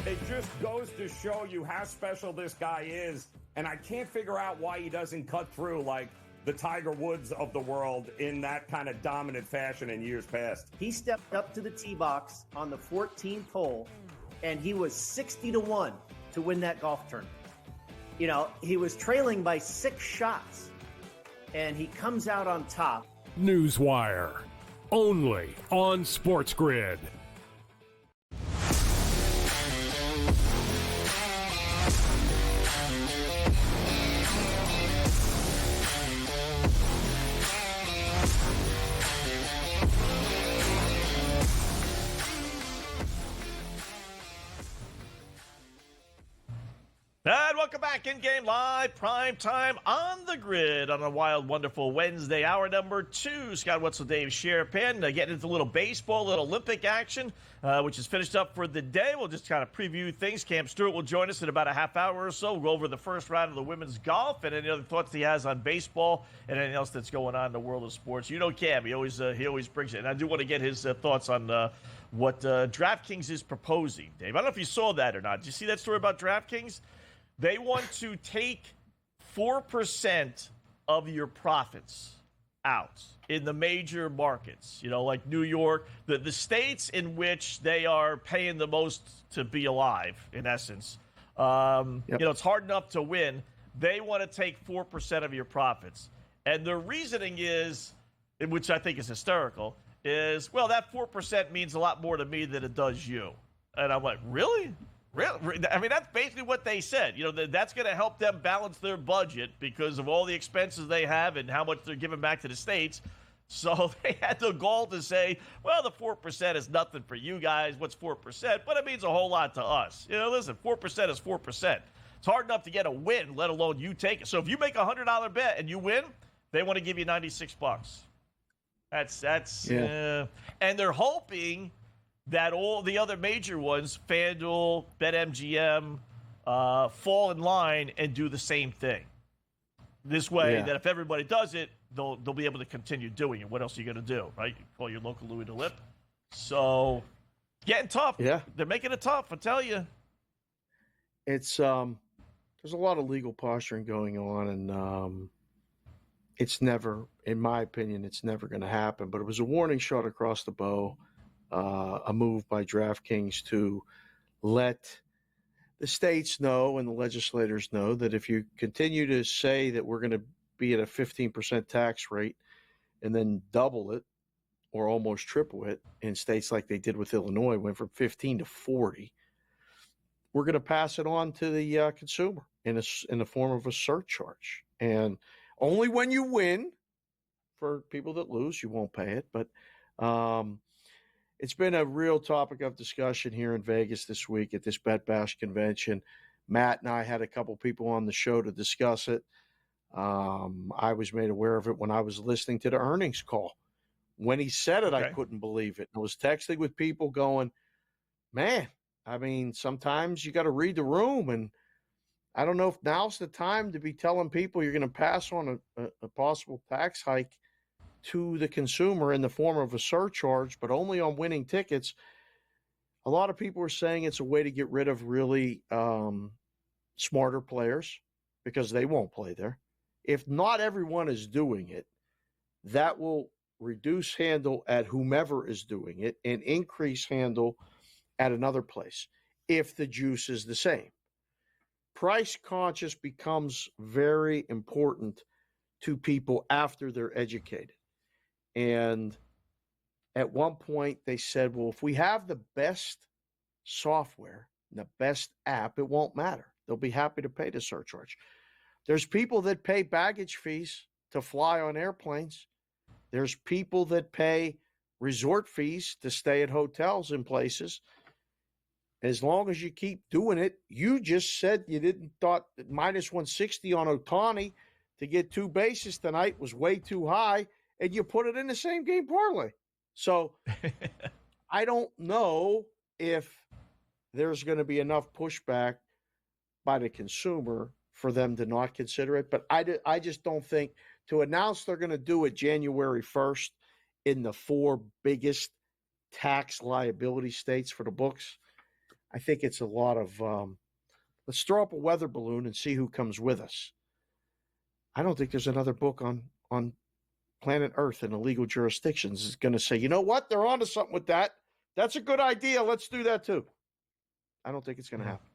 It just goes to show you how special this guy is, and I can't figure out why he doesn't cut through like the Tiger Woods of the world in that kind of dominant fashion in years past. He stepped up to the tee box on the 14th hole, and he was 60-1 to win that golf tournament. You know, he was trailing by 6 shots, and he comes out on top. Newswire, only on SportsGrid. And welcome back, in-game live, prime time on the grid on a wild, wonderful Wednesday, hour number 2. Scott Wetzel, Dave Sharapan, getting into a little baseball, a little Olympic action, which is finished up for the day. We'll just kind of preview things. Cam Stewart will join us in about a half hour or so. We'll go over the first round of the women's golf and any other thoughts he has on baseball and anything else that's going on in the world of sports. You know Cam, he always brings it. And I do want to get his thoughts on what DraftKings is proposing, Dave. I don't know if you saw that or not. Did you see that story about DraftKings? They want to take 4% of your profits out in the major markets, you know, like New York, the states in which they are paying the most to be alive, in essence. You know, it's hard enough to win. They want to take 4% of your profits. And the reasoning is, which I think is hysterical, is, well, that 4% means a lot more to me than it does you. And I'm like, really? Really? I mean, that's basically what they said. You know, that's going to help them balance their budget because of all the expenses they have and how much they're giving back to the states. So they had the goal to say, well, the 4% is nothing for you guys. What's 4%? But it means a whole lot to us. You know, listen, 4% is 4%. It's hard enough to get a win, let alone you take it. So if you make a $100 bet and you win, they want to give you $96. That's and they're hoping that all the other major ones, FanDuel, BetMGM, fall in line and do the same thing. This way, that if everybody does it, they'll be able to continue doing it. What else are you going to do, right? You call your local Louis DeLip. So, getting tough. Yeah. They're making it tough, I tell you. It's there's a lot of legal posturing going on, and it's never, in my opinion, it's never going to happen. But it was a warning shot across the bow. A move by DraftKings to let the states know and the legislators know that if you continue to say that we're going to be at a 15% tax rate and then double it or almost triple it in states like they did with Illinois, went from 15 to 40, we're going to pass it on to the consumer in the form of a surcharge. And only when you win, for people that lose, you won't pay it. But it's been a real topic of discussion here in Vegas this week at this Bet Bash convention. Matt and I had a couple people on the show to discuss it. I was made aware of it when I was listening to the earnings call. When he said it, I couldn't believe it. I was texting with people going, man, I mean, sometimes you got to read the room. And I don't know if now's the time to be telling people you're going to pass on a possible tax hike to the consumer in the form of a surcharge, but only on winning tickets. A lot of people are saying it's a way to get rid of really smarter players because they won't play there. If not everyone is doing it, that will reduce handle at whomever is doing it and increase handle at another place if the juice is the same. Price conscious becomes very important to people after they're educated. And at one point they said, well, if we have the best software and the best app, it won't matter. They'll be happy to pay the surcharge. There's people that pay baggage fees to fly on airplanes. There's people that pay resort fees to stay at hotels in places. As long as you keep doing it, you just said you didn't thought that minus 160 on Ohtani to get 2 bases tonight was way too high, and you put it in the same game parlay. So I don't know if there's going to be enough pushback by the consumer for them to not consider it. But I just don't think to announce they're going to do it January 1st in the 4 biggest tax liability states for the books, I think it's a lot of let's throw up a weather balloon and see who comes with us. I don't think there's another book on planet Earth in illegal jurisdictions is going to say, you know what, they're onto something with that. That's a good idea. Let's do that too. I don't think it's going to happen.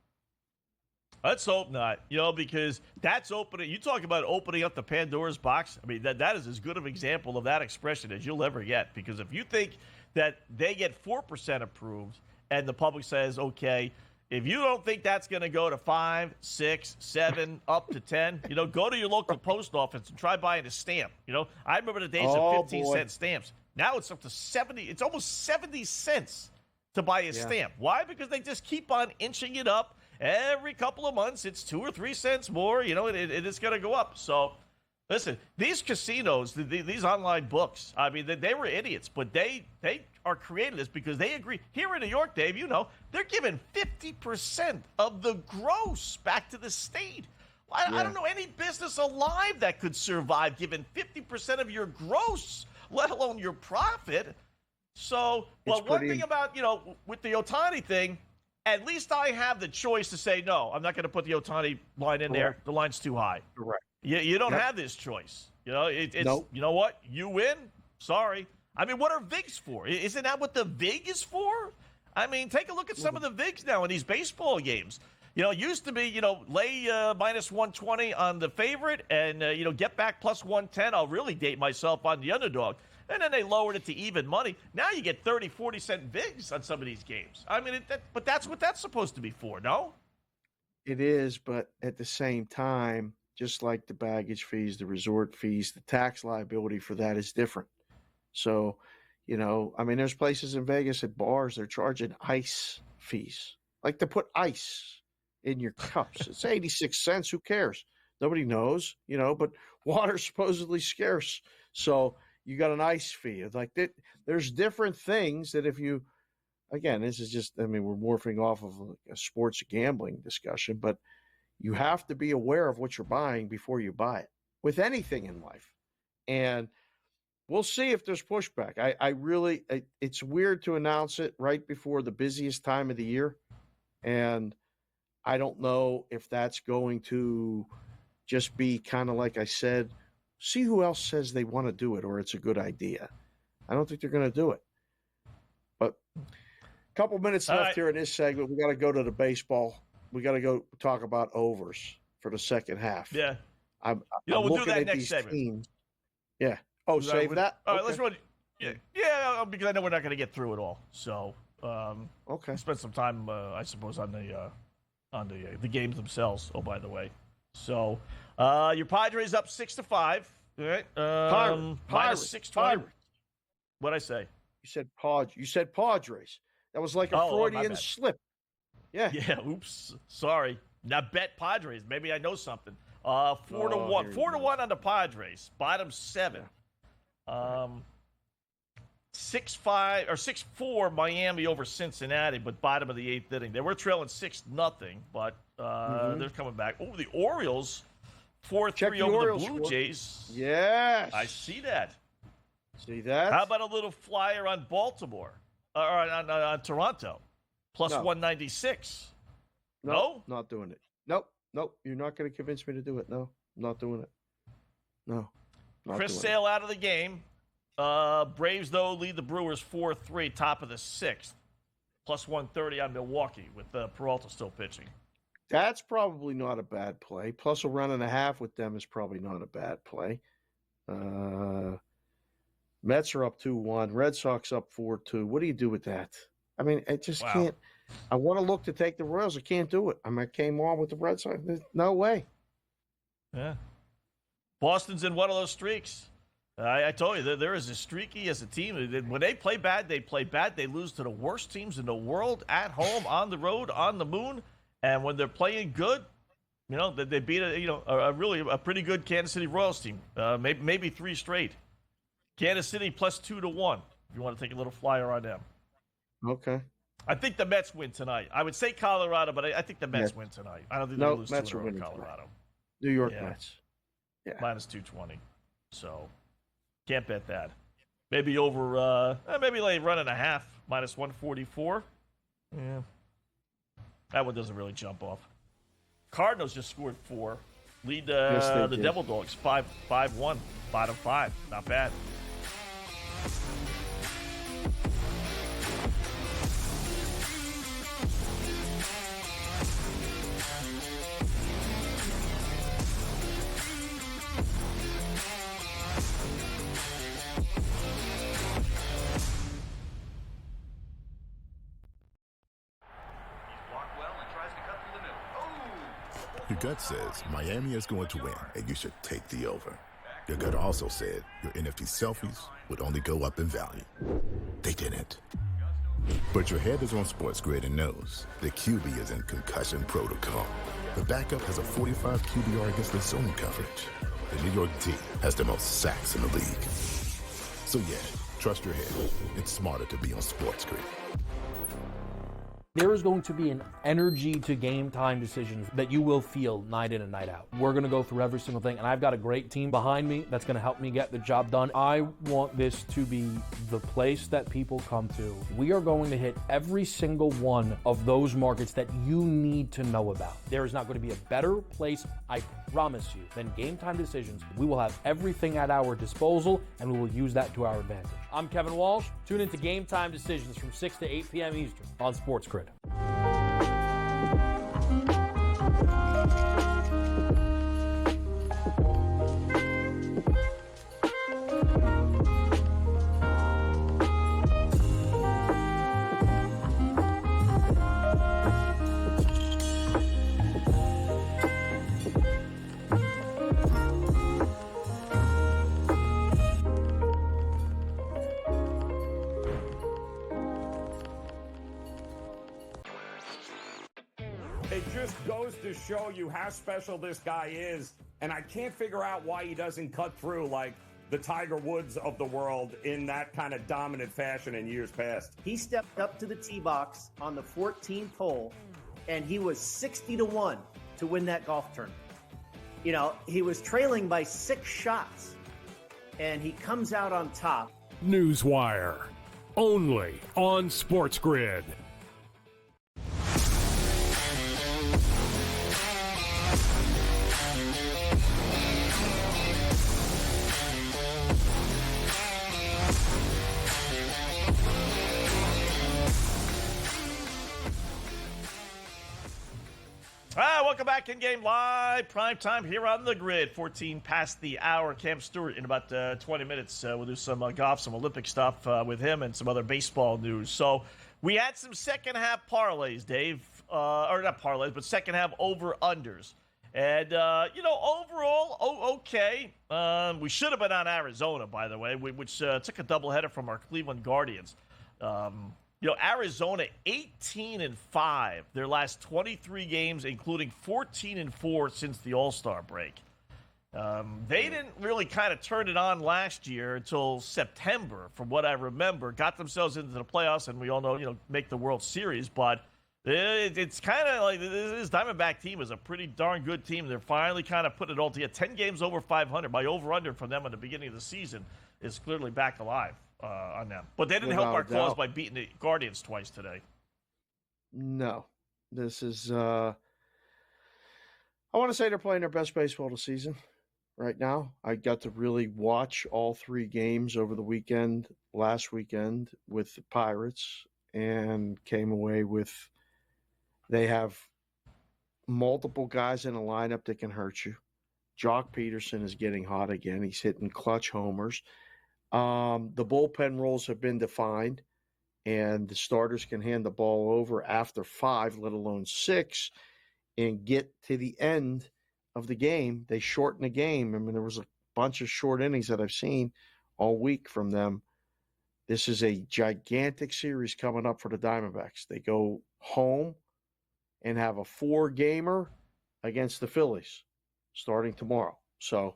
Let's hope not, because that's opening. You talk about opening up the Pandora's box. I mean, that is as good of an example of that expression as you'll ever get. Because if you think that they get 4% approved and the public says, okay, if you don't think that's going to go to 5, 6, 7, up to 10, go to your local post office and try buying a stamp. I remember the days of 15-cent stamps. Now it's up to 70. It's almost 70 cents to buy a stamp. Why? Because they just keep on inching it up. Every couple of months, it's 2 or 3 cents more. It is going to go up. So, listen, these casinos, these online books, I mean, they were idiots, but they are creating this because they agree. Here in New York, Dave, they're giving 50% of the gross back to the state. I don't know any business alive that could survive giving 50% of your gross, let alone your profit. So, well, one thing about, with the Ohtani thing, at least I have the choice to say, no, I'm not going to put the Ohtani line in there. The line's too high. Correct. You don't have this choice. It's Nope. You know what? You win. Sorry. I mean, what are VIGs for? Isn't that what the VIG is for? I mean, take a look at some of the VIGs now in these baseball games. It used to be, lay minus 120 on the favorite and, get back plus 110. I'll really date myself on the underdog. And then they lowered it to even money. Now you get 30, 40-cent VIGs on some of these games. I mean, but that's what that's supposed to be for, no? It is, but at the same time, just like the baggage fees, the resort fees, the tax liability for that is different. So, there's places in Vegas at bars, they're charging ice fees. Like to put ice in your cups. It's 86 cents. Who cares? Nobody knows, but water's supposedly scarce. So you got an ice fee. It's like that. There's different things that if you, again, this is just, we're morphing off of a sports gambling discussion, but you have to be aware of what you're buying before you buy it with anything in life. And we'll see if there's pushback. It's weird to announce it right before the busiest time of the year. And I don't know if that's going to just be kind of like I said, see who else says they want to do it or it's a good idea. I don't think they're going to do it. But a couple minutes left here in this segment. We got to go to the baseball. We got to go talk about overs for the second half. Yeah. I'm we'll do looking that at next these segment. teams. Yeah. Oh, save that? All right, Okay. let's run. Yeah, because I know we're not going to get through it all. So, okay. Spend some time, I suppose, on the games themselves. Oh, by the way. So, your Padres up 6-5. All right. Minus 620. What'd I say? You said Padres. That was like a Freudian slip. Yeah. Yeah. Oops. Sorry. Now bet Padres. Maybe I know something. 4-1. 4-1 on the Padres. Bottom 7. 6-5 or 6-4 Miami over Cincinnati, but bottom of the 8th inning. They were trailing 6-0, but they're coming back. Oh, the Orioles 4-3 over the Blue Jays. Yes. I see that. See that? How about a little flyer on Baltimore? Or on Toronto? Plus 196. No? Not doing it. Nope. You're not going to convince me to do it. No, not doing it. No. Chris Sale out of the game. Braves, though, lead the Brewers 4-3, top of the 6th. Plus 130 on Milwaukee with Peralta still pitching. That's probably not a bad play. Plus a run and a half with them is probably not a bad play. Mets are up 2-1. Red Sox up 4-2. What do you do with that? I mean, I just can't. I want to look to take the Royals. I can't do it. I mean, I came on with the Red Sox. There's no way. Yeah. Boston's in one of those streaks. I told you, they're as streaky as a team. When they play bad, they play bad. They lose to the worst teams in the world, at home, on the road, on the moon. And when they're playing good, they beat a pretty good Kansas City Royals team. Maybe 3 straight. Kansas City plus 2-1. If you want to take a little flyer on them. Okay. I think the Mets win tonight. I would say Colorado, but I think the Mets win tonight. I don't think they'll lose Mets to are winning Colorado. tonight. New York Mets. Yeah. Minus 220. So, can't bet that. Maybe over, maybe like run and a half. Minus 144. Yeah. That one doesn't really jump off. Cardinals just scored 4. Lead the Devil Dogs 5-1. Bottom 5. Not bad. Your gut says Miami is going to win, and you should take the over. Your gut also said your NFT selfies would only go up in value. They didn't. But your head is on SportsGrid and knows the QB is in concussion protocol. The backup has a 45 QBR against the zone coverage. The New York team has the most sacks in the league. So yeah, trust your head. It's smarter to be on SportsGrid. There is going to be an energy to game time decisions that you will feel night in and night out. We're going to go through every single thing, and I've got a great team behind me that's going to help me get the job done. I want this to be the place that people come to. We are going to hit every single one of those markets that you need to know about. There is not going to be a better place, I promise you, than Game Time Decisions. We will have everything at our disposal, and we will use that to our advantage. I'm Kevin Walsh. Tune into Game Time Decisions from 6 to 8 p.m. Eastern on SportsGrid. It just goes to show you how special this guy is, and I can't figure out why he doesn't cut through like the Tiger Woods of the world in that kind of dominant fashion in years past. He stepped up to the tee box on the 14th hole, and he was 60-1 to win that golf tournament. He was trailing by 6 shots, and he comes out on top. Newswire, only on SportsGrid. Welcome back InGame Live, prime time here on the grid. 14 past the hour. Cam Stewart in about 20 minutes. We'll do some golf, some Olympic stuff with him and some other baseball news. So we had some second half parlays, Dave. Or not parlays, but second half over-unders. And, overall, okay. We should have been on Arizona, by the way, which took a doubleheader from our Cleveland Guardians. Arizona 18-5 their last 23 games, including 14-4 since the All-Star break. They didn't really kind of turn it on last year until September, from what I remember. Got themselves into the playoffs, and we all know, make the World Series. But it's kind of like this Diamondback team is a pretty darn good team. They're finally kind of putting it all together. 10 games over 500. My over-under from them at the beginning of the season is clearly back alive on them. But they didn't help our cause by beating the Guardians twice today. No. This is, I want to say they're playing their best baseball of the season right now. I got to really watch all 3 games over the last weekend with the Pirates, and came away with they have multiple guys in a lineup that can hurt you. Jock Peterson is getting hot again. He's hitting clutch homers. The bullpen roles have been defined, and the starters can hand the ball over after 5, let alone 6, and get to the end of the game. They shorten the game. I mean, there was a bunch of short innings that I've seen all week from them. This is a gigantic series coming up for the Diamondbacks. They go home and have a 4-gamer against the Phillies starting tomorrow. So,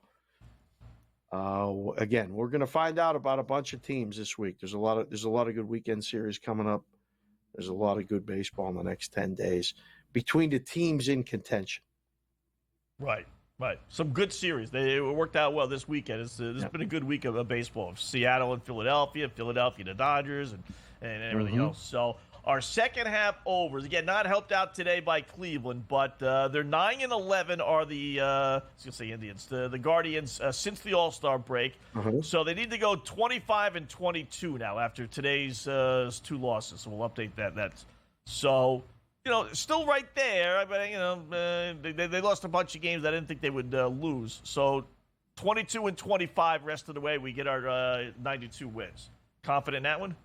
again, we're going to find out about a bunch of teams this week. There's a lot of good weekend series coming up. There's a lot of good baseball in the next 10 days between the teams in contention. Right. Some good series. They worked out well this weekend. This has been a good week of baseball. Seattle and Philadelphia, the Dodgers, and everything else. So our second half overs, again, not helped out today by Cleveland, but they're 9-11 are the I was going to say Indians, the Guardians since the All-Star break. So they need to go 25-22 now after today's 2 losses. So we'll update that. So, still right there. I mean, they lost a bunch of games I didn't think they would lose. So 22-25 rest of the way, we get our 92 wins. Confident in that one?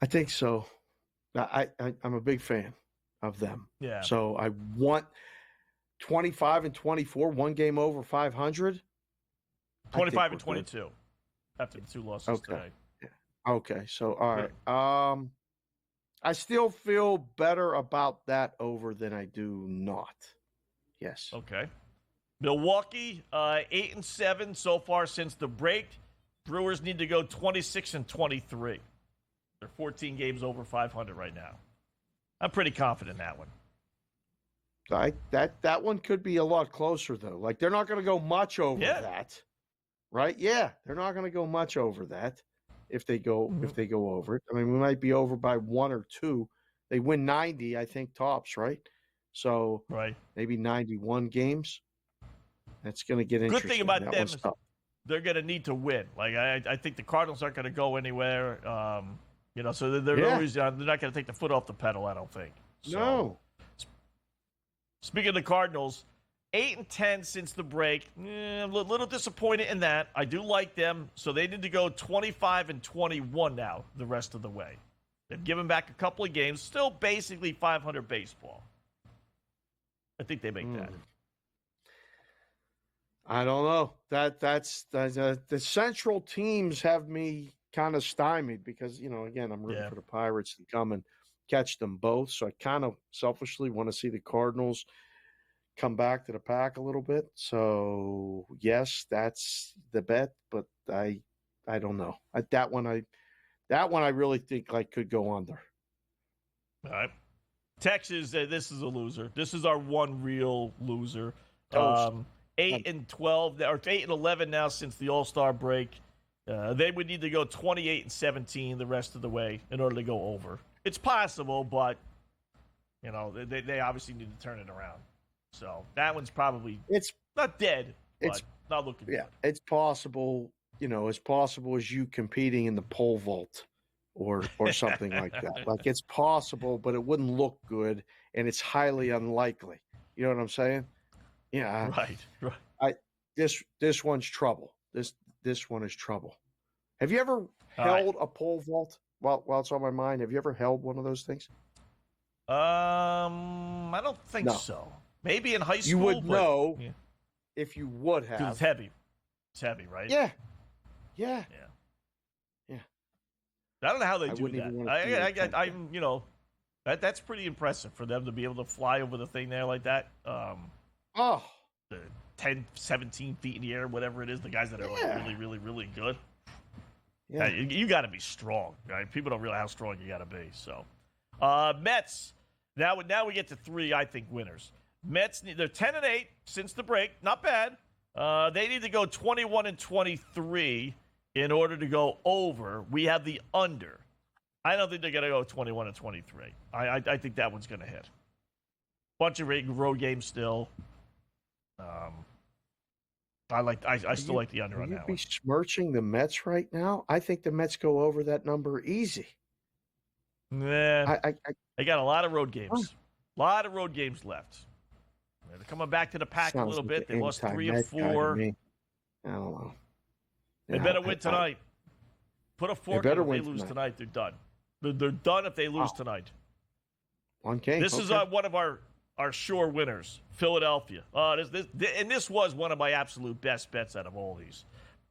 I think so. I'm a big fan of them. Yeah. So I want 25-24, 1 game over 500. 25-22 after the 2 losses today. Yeah. Okay. So, all right. I still feel better about that over than I do not. Yes. Okay. Milwaukee, 8-7 so far since the break. Brewers need to go 26-23. They're 14 games over 500 right now. I'm pretty confident in that one. That one could be a lot closer though. Like they're not going to go much over that, right? Yeah, they're not going to go much over that. If they go over it, I mean, we might be over by 1 or 2. They win 90, I think, tops, right? So maybe 91 games. That's going to get interesting. Good thing about them is they're going to need to win. Like I think the Cardinals aren't going to go anywhere. So they're always they're not going to take the foot off the pedal. I don't think. So, no. Speaking of the Cardinals, 8-10 since the break. A little disappointed in that. I do like them, so they need to go 25-21 now the rest of the way. They've given back a couple of games, still basically 500 baseball. I think they make that. I don't know. That's the Central teams have me kind of stymied because again I'm rooting for the Pirates to come and catch them both. So I kind of selfishly want to see the Cardinals come back to the pack a little bit. So yes, that's the bet, but I don't know. That one I really think could go under. All right. Texas, this is a loser. This is our one real loser. 8-12 or 8-11 now since the All-Star break. They would need to go 28-17 the rest of the way in order to go over. It's possible, but they obviously need to turn it around. So that one's probably not dead, but not looking good. It's possible, as possible as you competing in the pole vault or something like that. Like it's possible, but it wouldn't look good, and it's highly unlikely. You know what I'm saying? Yeah. Right. This one's trouble. This one is trouble. Have you ever held a pole vault? While it's on my mind, have you ever held one of those things? I don't think so. Maybe in high school. You would know if you would have. It's heavy. It's heavy, right? Yeah. I don't know how they do that. That's pretty impressive for them to be able to fly over the thing there like that. 10, 17 feet in the air, whatever it is, the guys that are like really, really, really good. Yeah. You got to be strong, right? People don't realize how strong you got to be. So, Mets. Now we get to 3, I think, winners. Mets, they're 10-8 since the break. Not bad. They need to go 21-23 in order to go over. We have the under. I don't think they're going to go 21-23. I think that one's going to hit. Bunch of road games still. I still like the under on that one. Be smirching the Mets right now? I think the Mets go over that number easy. Nah, they got a lot of road games. A lot of road games left. They're coming back to the pack a little bit. They lost 3 of 4. I don't know. They better win tonight. Put a fork in if they lose tonight. They're done. They're done if they lose tonight. One game. This is one of our sure winners, Philadelphia. This was one of my absolute best bets out of all these.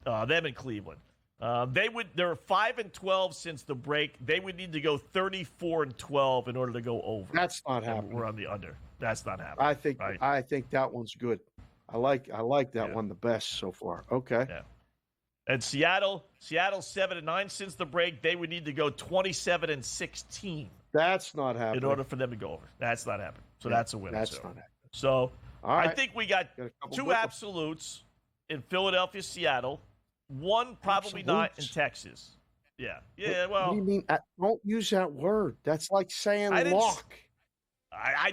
Them in Cleveland. They're 5-12 since the break. They would need to go 34-12 in order to go over. That's not happening. We're on the under. That's not happening. I think that one's good. I like that one the best so far. Okay. Yeah. And Seattle 7-9 since the break. They would need to go 27-16. That's not happening. In order for them to go over. That's not happening. So that's a win. That's not happening. So right. I think we got 2 absolutes in Philadelphia, Seattle. One probably not in Texas. Yeah. Yeah, well. What do you mean? Don't use that word. That's like saying lock. I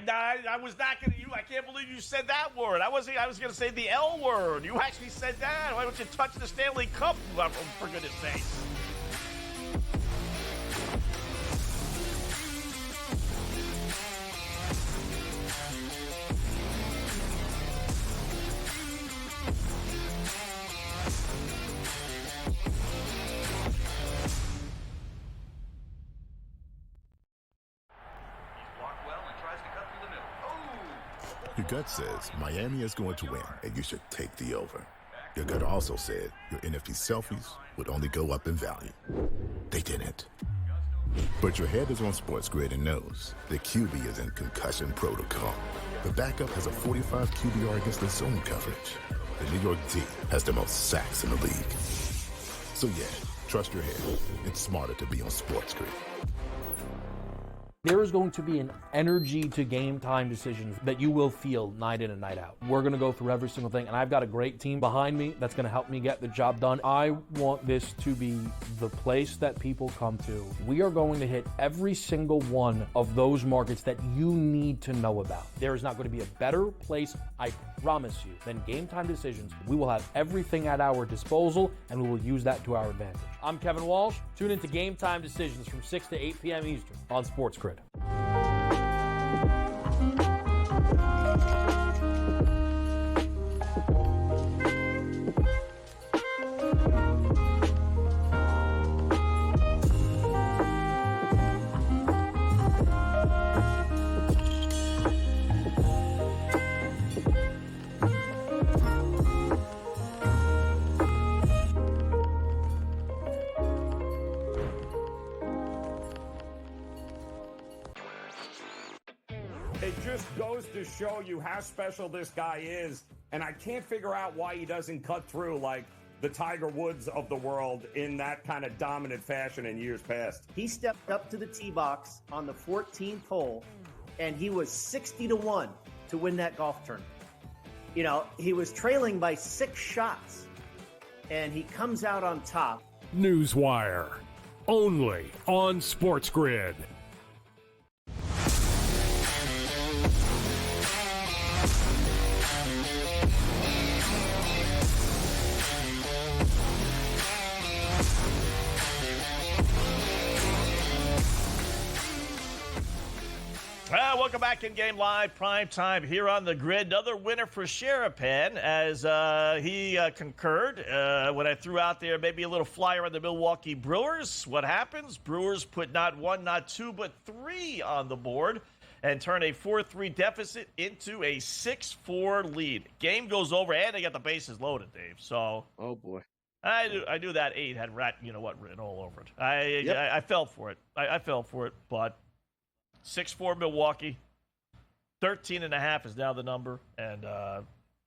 was not going to. I can't believe you said that word. I was going to say the L word. You actually said that. Why don't you touch the Stanley Cup, for goodness sake? Your gut says Miami is going to win, and you should take the over. Your gut also said your NFT selfies would only go up in value. They didn't. But your head is on SportsGrid and knows the QB is in concussion protocol. The backup has a 45 QBR against the zone coverage. The New York D has the most sacks in the league. So yeah, trust your head. It's smarter to be on SportsGrid. There is going to be an energy to game time decisions that you will feel night in and night out. We're going to go through every single thing, and I've got a great team behind me that's going to help me get the job done. I want this to be the place that people come to. We are going to hit every single one of those markets that you need to know about. There is not going to be a better place, I promise you, than Game Time Decisions. We will have everything at our disposal, and we will use that to our advantage. I'm Kevin Walsh. Tune into Game Time Decisions from 6 to 8 p.m. Eastern on SportsGrid. It just goes to show you how special this guy is, and I can't figure out why he doesn't cut through like the Tiger Woods of the world in that kind of dominant fashion in years past. He stepped up to the tee box on the 14th hole, and he was 60-1 to win that golf tournament. You know, he was trailing by 6 shots, and he comes out on top. Newswire, only on SportsGrid. Welcome back InGame Live, prime time here on the grid. Another winner for Sharapan as he concurred when I threw out there maybe a little flyer on the Milwaukee Brewers. What happens? Brewers put not 1, not 2, but 3 on the board and turn a 4-3 deficit into a 6-4 lead. Game goes over, and they got the bases loaded, Dave. So, oh boy, I knew that 8 had written all over it. I fell for it. I fell for it, but 6-4 Milwaukee. 13.5 is now the number, and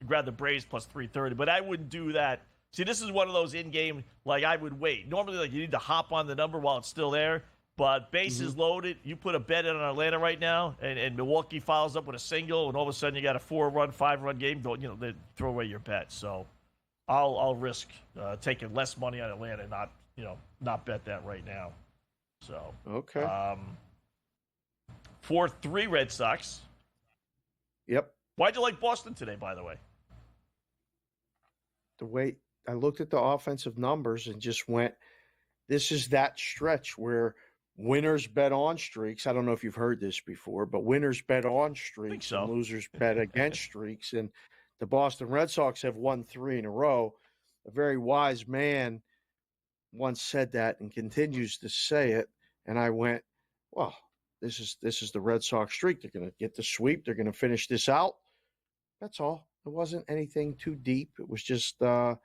I'd grab the Braves plus 330, but I wouldn't do that. See, this is one of those in-game, like, I would wait. Normally, like, you need to hop on the number while it's still there, but bases loaded. You put a bet in on Atlanta right now, and Milwaukee follows up with a single, and all of a sudden you got a 4-run, 5-run game. Don't, they throw away your bet. So I'll risk taking less money on Atlanta and not bet that right now. So Okay. 4-3 Red Sox. Yep. Why'd you like Boston today, by the way? The way I looked at the offensive numbers and just went, this is that stretch where winners bet on streaks. I don't know if you've heard this before, but winners bet on streaks and losers bet against streaks. And the Boston Red Sox have won 3 in a row. A very wise man once said that and continues to say it. And I went, well, this is the Red Sox streak. They're going to get the sweep. They're going to finish this out. That's all. It wasn't anything too deep. It was just I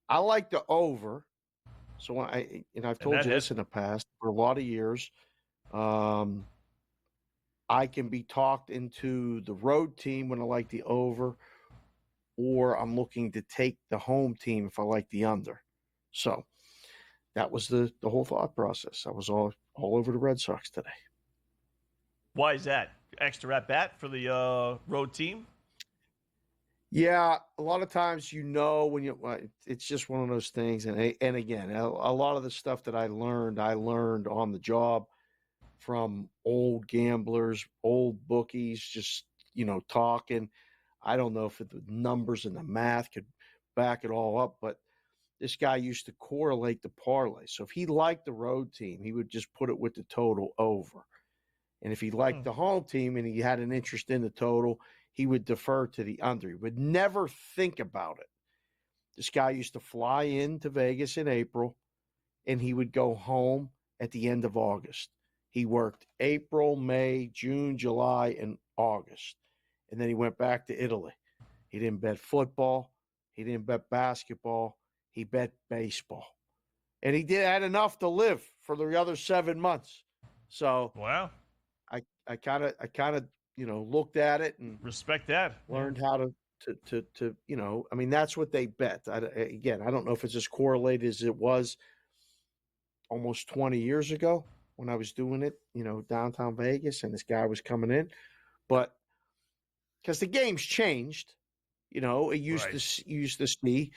like the over. So I've told you this in the past for a lot of years. I can be talked into the road team when I like the over, or I'm looking to take the home team if I like the under. So that was the whole thought process. I was all over the Red Sox today. Why is that? Extra at bat for the road team? Yeah, a lot of times when it's just one of those things, and again, a lot of the stuff that I learned on the job from old gamblers, old bookies, just talking. I don't know if the numbers and the math could back it all up, but this guy used to correlate the parlay. So if he liked the road team, he would just put it with the total over, and if he liked the home team and he had an interest in the total, he would defer to the under. He would never think about it. This guy used to fly into Vegas in April, and he would go home at the end of August. He worked April, May, June, July, and August. And then he went back to Italy. He didn't bet football. He didn't bet basketball. He bet baseball. And he had enough to live for the other 7 months. So wow. I kind of looked at it and respect that. Learned how to that's what they bet. I don't know if it's as correlated as it was almost 20 years ago when I was doing it, downtown Vegas, and this guy was coming in, but because the game's changed, it used to see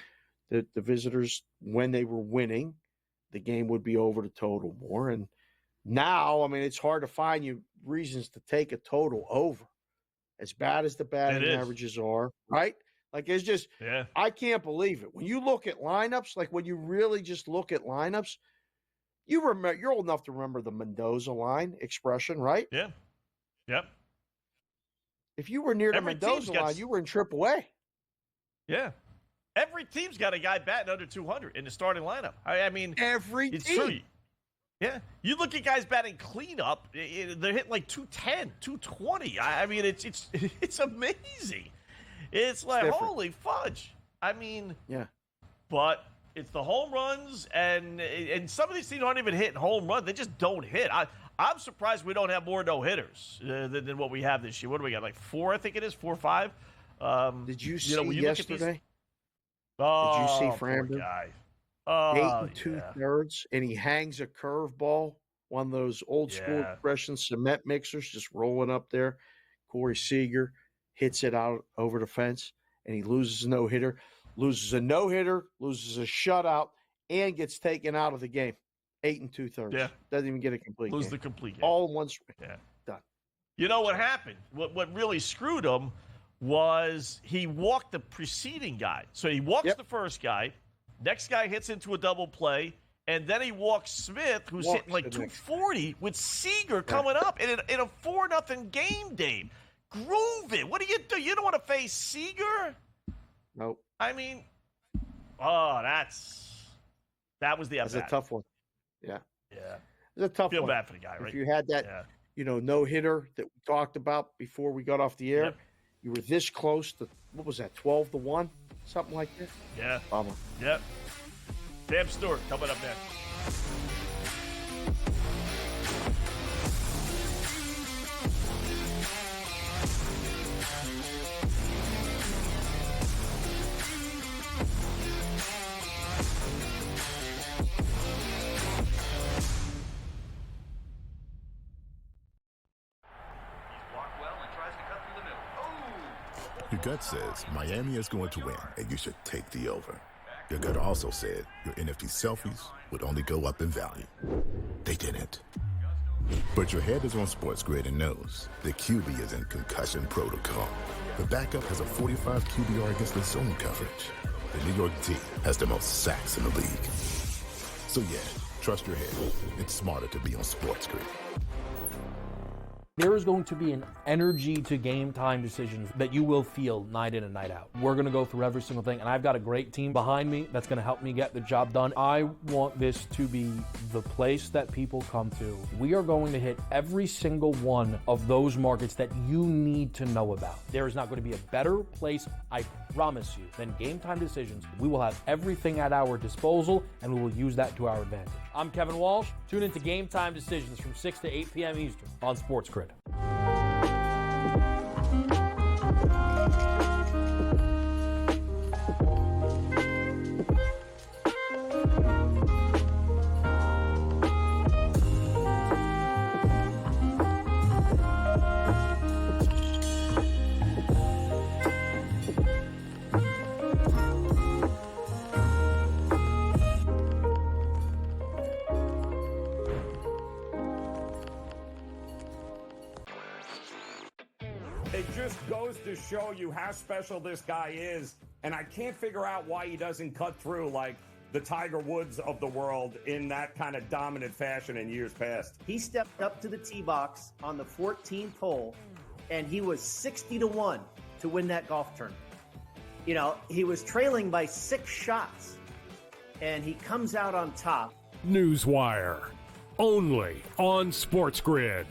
that the visitors, when they were winning, the game would be over the total more, and now, it's hard to find you reasons to take a total over. As bad as the batting averages are, right? Like, it's just, I can't believe it. When you look at lineups, like when you really just look at lineups, you're old enough to remember the Mendoza line expression, right? Yeah. Yep. If you were near the Mendoza line, you were in AAA. Yeah. Every team's got a guy batting under 200 in the starting lineup. Every it's team. True. Yeah. You look at guys batting cleanup, they're hitting like 210, 220. It's amazing. It's like, holy fudge. Yeah. But it's the home runs, and some of these teams aren't even hitting home runs. They just don't hit. I'm surprised we don't have more no-hitters than what we have this year. What do we got, like 4, I think it is, 4 or 5? Did you see when you yesterday? Did you see Framber? Guy. 8 2/3, and he hangs a curveball, one of those old school expression cement mixers, just rolling up there. Corey Seager hits it out over the fence, and he loses a no-hitter, loses a shutout, and gets taken out of the game. 8 2/3. Yeah, doesn't even get a complete. Lose game. The complete game. All in one swing. Yeah, done. You know what happened? What really screwed him was he walked the preceding guy. So he walks the first guy. Next guy hits into a double play, and then he walks Smith, who's hitting like 240 with Seager coming up in a 4-0 game, Dave. Groove it. What do? You don't want to face Seager? Nope. That was the That's a tough one. Yeah. Yeah. It's a tough one. Feel bad for the guy, right? If you had that, no-hitter that we talked about before we got off the air, you were this close to, what was that, 12-1? Something like that? Yeah. Bummer. Yep. Sam Stewart coming up next. Your gut says Miami is going to win, and you should take the over. Your gut also said your NFT selfies would only go up in value. They didn't. But your head is on SportsGrid and knows the QB is in concussion protocol. The backup has a 45 QBR against the zone coverage. The New York D has the most sacks in the league. So yeah, trust your head. It's smarter to be on SportsGrid. There is going to be an energy to game time decisions that you will feel night in and night out. We're going to go through every single thing, and I've got a great team behind me that's going to help me get the job done. I want this to be the place that people come to. We are going to hit every single one of those markets that you need to know about. There is not going to be a better place, I promise you, than Game Time Decisions. We will have everything at our disposal, and we will use that to our advantage. I'm Kevin Walsh. Tune into Game Time Decisions from 6 to 8 p.m. Eastern on SportsGrid. It just goes to show you how special this guy is, and I can't figure out why he doesn't cut through like the Tiger Woods of the world in that kind of dominant fashion in years past. He stepped up to the tee box on the 14th hole, and he was 60-1 to win that golf tournament. You know, he was trailing by 6 shots, and he comes out on top. Newswire, only on SportsGrid.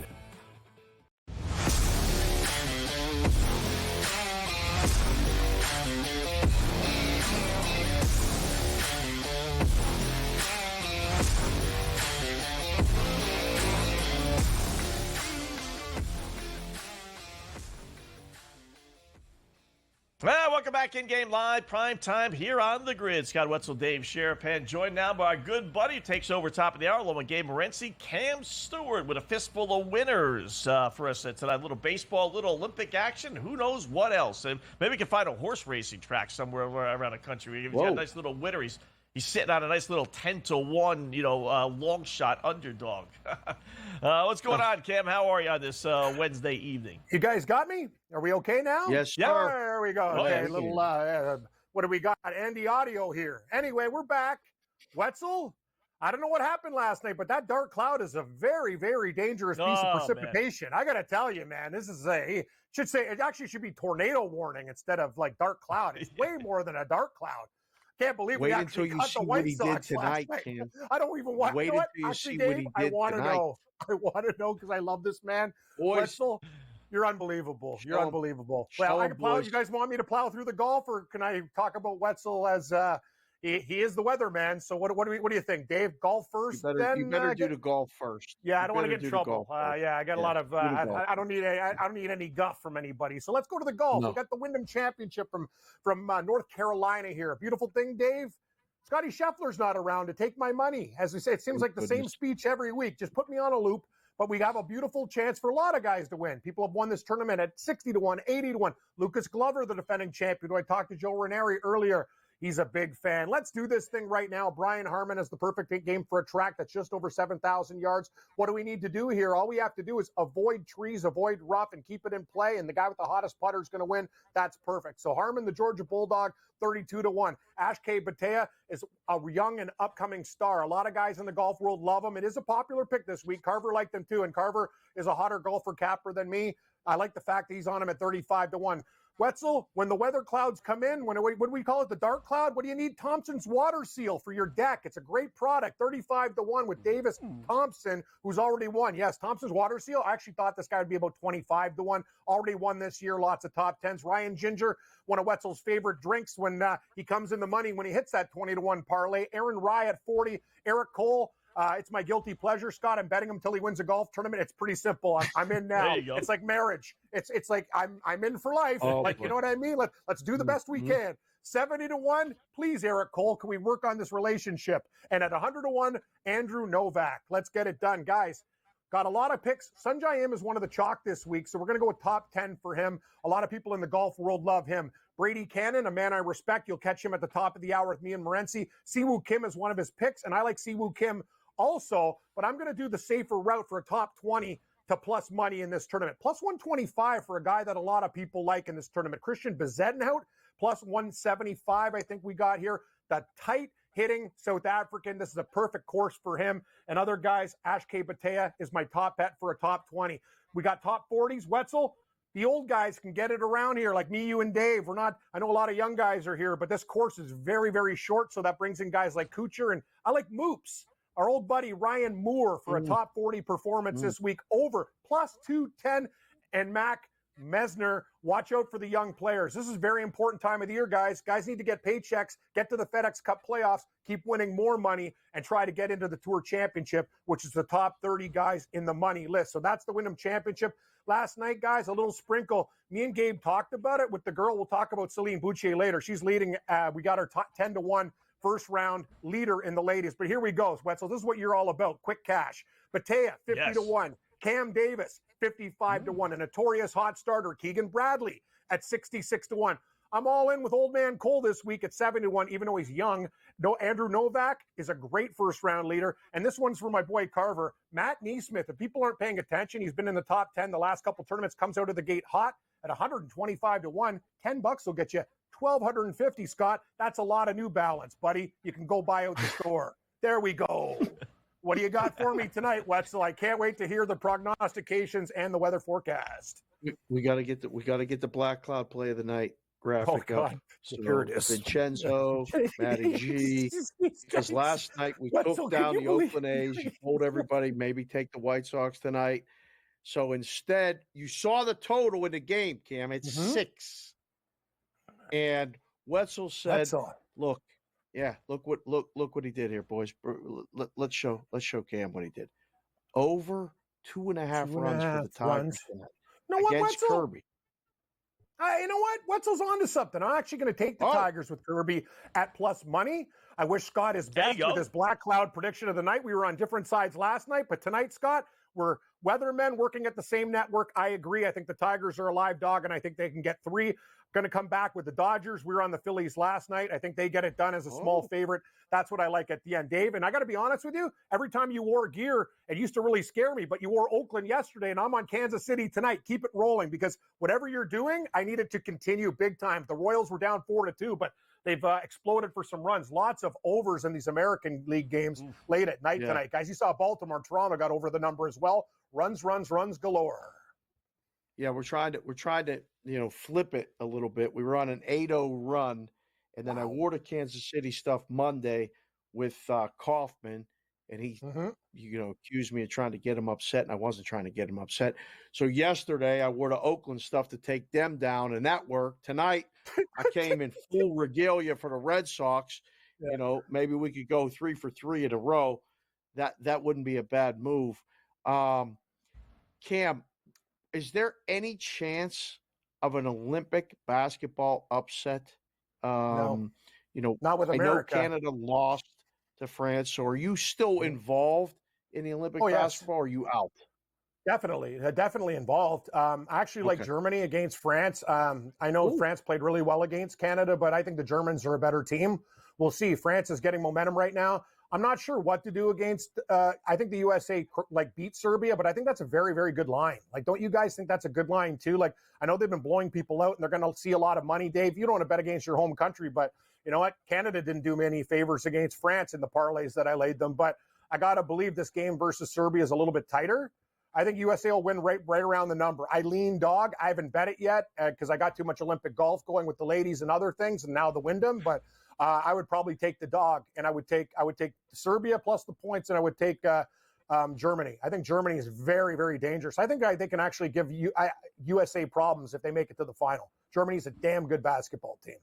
Well, welcome back in-game live, prime time here on the grid. Scott Wetzel, Dave Sharapan, joined now by our good buddy who takes over top of the hour, along with Gabe Morency, Cam Stewart with a fistful of winners for us tonight. A little baseball, a little Olympic action, who knows what else. And maybe we can find a horse racing track somewhere around the country. He's got a nice little winner. He's sitting on a nice little 10-1, long shot underdog. What's going on, Cam? How are you on this Wednesday evening? You guys got me? Are we okay now? Yes, sir. There we go. Oh, Okay, yeah. little, what do we got? Andy Audio here. Anyway, we're back. Wetzel, I don't know what happened last night, but that dark cloud is a very, very dangerous piece of precipitation. Man. I got to tell you, man, this is it actually should be tornado warning instead of like dark cloud. It's way more than a dark cloud. Can't believe we actually cut the White Sox last night. I don't even want to know what. Actually, Dave, I want to know. I want to know because I love this man. Wetzel, you're unbelievable. You're unbelievable. Well, I can plow. You guys want me to plow through the golf, or can I talk about Wetzel as he is the weatherman? So what do you think, Dave? Golf first, you better do the golf first. Yeah, I don't want to get in trouble. I got a lot of. I don't need any guff from anybody. So let's go to the golf. No. We got the Wyndham Championship from North Carolina here. Beautiful thing, Dave. Scotty Scheffler's not around to take my money. As we say, it seems like the same speech every week. Just put me on a loop. But we have a beautiful chance for a lot of guys to win. People have won this tournament at 60-1, 80-1. Lucas Glover, the defending champion, who I talked to Joe Ranieri earlier. He's a big fan. Let's do this thing right now. Brian Harman is the perfect game for a track that's just over 7,000 yards. What do we need to do here? All we have to do is avoid trees, avoid rough, and keep it in play. And the guy with the hottest putter is going to win. That's perfect. So Harman, the Georgia Bulldog, 32-1. Ashkay Batea is a young and upcoming star. A lot of guys in the golf world love him. It is a popular pick this week. Carver liked him too, and Carver is a hotter golfer capper than me. I like the fact that he's on him at 35-1. Wetzel, when the weather clouds come in, what do we call it, the dark cloud? What do you need? Thompson's water seal for your deck. It's a great product, 35-1 with Davis Thompson, who's already won. Yes, Thompson's water seal. I actually thought this guy would be about 25-1. Already won this year, lots of top tens. Ryan Ginger, one of Wetzel's favorite drinks when he comes in the money when he hits that 20-1 parlay. Aaron Rye at 40. Eric Cole. It's my guilty pleasure, Scott. I'm betting him until he wins a golf tournament. It's pretty simple. I'm in now. It's like marriage. It's like I'm in for life. You know what I mean? Let's do the best we can. 70-1, please, Eric Cole. Can we work on this relationship? And at 100-1, Andrew Novak. Let's get it done, guys. Got a lot of picks. Sunjay Im is one of the chalk this week, so we're going to go with top 10 for him. A lot of people in the golf world love him. Brady Cannon, a man I respect. You'll catch him at the top of the hour with me and Morency. Siwoo Kim is one of his picks, and I like Siwoo Kim also, but I'm going to do the safer route for a top 20 to plus money in this tournament. Plus 125 for a guy that a lot of people like in this tournament. Christian Bezuidenhout, plus 175 I think we got here. The tight hitting South African. This is a perfect course for him. And other guys, Ashke Batea is my top bet for a top 20. We got top 40s. Wetzel, the old guys can get it around here, like me, you, and Dave. I know a lot of young guys are here, but this course is very, very short, so that brings in guys like Kuchar. And I like Moops, our old buddy Ryan Moore, for a top 40 performance this week, over plus 210. And Mac Mesner, watch out for the young players. This is a very important time of the year, guys. Guys need to get paychecks, get to the FedEx Cup playoffs, keep winning more money, and try to get into the Tour Championship, which is the top 30 guys in the money list. So that's the Wyndham Championship. Last night, guys, a little sprinkle. Me and Gabe talked about it with the girl. We'll talk about Celine Boucher later. She's leading. We got her 10-1 first round leader in the ladies. But here we go, Wetzel. This is what you're all about. Quick cash. Batea, 50-1. Cam Davis, 55-1. A notorious hot starter, Keegan Bradley, at 66-1. I'm all in with Old Man Cole this week at 7-1, even though he's young. No, Andrew Novak is a great first-round leader. And this one's for my boy Carver. Matt Neesmith, if people aren't paying attention, he's been in the top 10 the last couple tournaments, comes out of the gate hot at 125-1. $10 will get you $1,250, Scott. That's a lot of New Balance, buddy. You can go buy out the store. There we go. What do you got for me tonight, Wetzel? I can't wait to hear the prognostications and the weather forecast. We got to get the Black Cloud play of the night graphic up. So here it is. Vincenzo, Matty G. Because last night we took down the Oakland A's. You told everybody maybe take the White Sox tonight. So instead, you saw the total in the game, Cam. It's 6. And Wetzel said, "Look, yeah, look what he did here, boys. Let's show Cam what he did. Over 2.5 runs for the Tigers against Kirby. You know what? Wetzel's onto something. I'm actually going to take the Tigers with Kirby at plus money. I wish Scott is best with his Black Cloud prediction of the night. We were on different sides last night, but tonight, Scott, we're weathermen working at the same network. I agree. I think the Tigers are a live dog, and I think they can get 3. Going to come back with the Dodgers. We were on the Phillies last night. I think they get it done as a small favorite. That's what I like at the end. Dave, and I got to be honest with you, every time you wore gear, it used to really scare me, but you wore Oakland yesterday, and I'm on Kansas City tonight. Keep it rolling, because whatever you're doing, I need it to continue big time. The Royals were down 4-2, but they've exploded for some runs. Lots of overs in these American League games late at night tonight. Guys, you saw Baltimore and Toronto got over the number as well. Runs galore. Yeah, we're trying to flip it a little bit. We were on an 8-0 run, and then I wore the Kansas City stuff Monday with Kaufman, and he accused me of trying to get him upset, and I wasn't trying to get him upset. So yesterday I wore the Oakland stuff to take them down, and that worked. Tonight I came in full regalia for the Red Sox. Yeah. Maybe we could go 3 for 3 in a row. That wouldn't be a bad move. Cam, is there any chance of an Olympic basketball upset? No. Not with America. I know Canada lost to France, so are you still involved in the Olympic basketball, or are you out? Definitely involved. I actually like Germany against France. I know France played really well against Canada, but I think the Germans are a better team. We'll see. France is getting momentum right now. I'm not sure what to do against. I think the USA beat Serbia, but I think that's a very, very good line. Don't you guys think that's a good line too? I know they've been blowing people out, and they're going to see a lot of money. Dave, you don't want to bet against your home country, but you know what? Canada didn't do me any favors against France in the parlays that I laid them. But I got to believe this game versus Serbia is a little bit tighter. I think USA will win right around the number. I lean dog. I haven't bet it yet because I got too much Olympic golf going with the ladies and other things, and now the Wyndham. But I would probably take the dog, and I would take Serbia plus the points, and I would take Germany. I think Germany is very, very dangerous. I think they can actually give USA problems if they make it to the final. Germany's a damn good basketball team.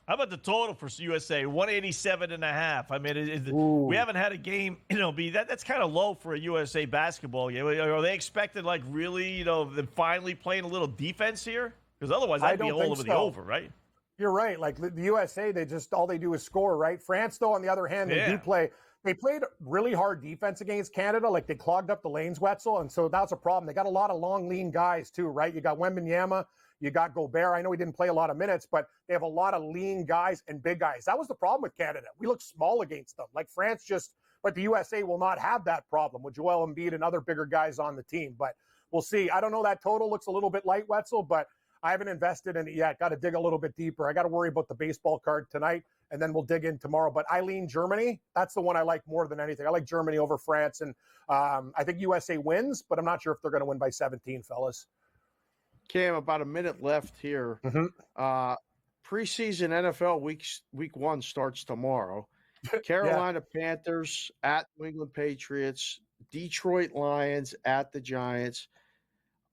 How about the total for USA? 187.5. I mean, we haven't had a game, be that's kind of low for a USA basketball game. Are they expected really, finally playing a little defense here? Because otherwise, that'd be all over the over, right? You're right. The USA, all they do is score, right? France, though, on the other hand, they do play they played really hard defense against Canada. Like, they clogged up the lanes, Wetzel, and so that's a problem. They got a lot of long, lean guys too, right? You got Wembanyama, you got Gobert. I know he didn't play a lot of minutes, but they have a lot of lean guys and big guys. That was the problem with Canada. We look small against them. Like, France just, but the USA will not have that problem with Joel Embiid and other bigger guys on the team. But we'll see. I don't know. That total looks a little bit light, Wetzel, but I haven't invested in it yet. Got to dig a little bit deeper. I got to worry about the baseball card tonight, and then we'll dig in tomorrow. But I lean Germany. That's the one I like more than anything. I like Germany over France, and I think USA wins, but I'm not sure if they're going to win by 17, fellas. Cam, about a minute left here. Preseason NFL week 1 starts tomorrow. Carolina Panthers at New England Patriots, Detroit Lions at the Giants.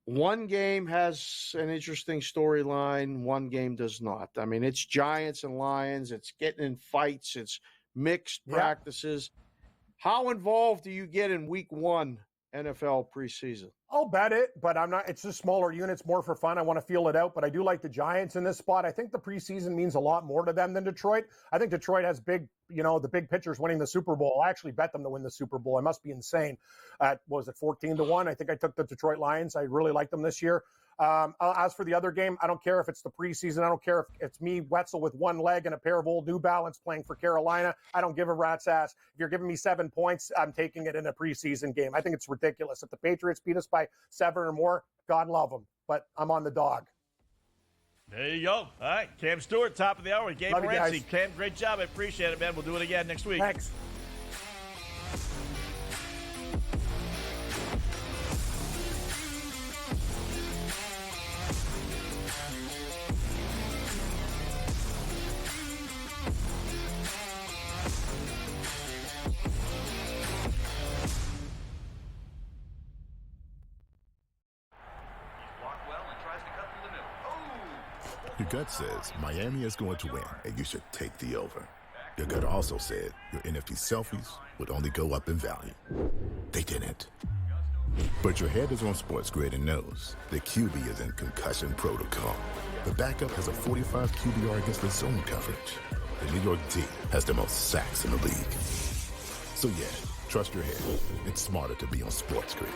One game has an interesting storyline. One game does not. I mean, it's Giants and Lions. It's getting in fights. It's mixed practices. How involved do you get in week 1 NFL preseason? I'll bet it, but I'm not. It's just smaller units, more for fun. I want to feel it out, but I do like the Giants in this spot. I think the preseason means a lot more to them than Detroit. I think Detroit has big, the big pitchers winning the Super Bowl. I actually bet them to win the Super Bowl. I must be insane. At, what was it, 14-1? I think I took the Detroit Lions. I really like them this year. As for the other game, I don't care if it's the preseason. I don't care if it's me, Wetzel, with one leg and a pair of old New Balance playing for Carolina. I don't give a rat's ass. If you're giving me 7 points, I'm taking it in a preseason game. I think it's ridiculous. If the Patriots beat us by 7 or more, God love them. But I'm on the dog. There you go. All right, Cam Stewart, top of the hour with Gabe Love you Morency. guys. Cam, great job. I appreciate it, man. We'll do it again next week. Thanks. Your gut says Miami is going to win, and you should take the over. Your gut also said your NFT selfies would only go up in value. They didn't. But your head is on SportsGrid and knows the QB is in concussion protocol. The backup has a 45 QBR against the zone coverage. The New York D has the most sacks in the league. So yeah, trust your head. It's smarter to be on SportsGrid.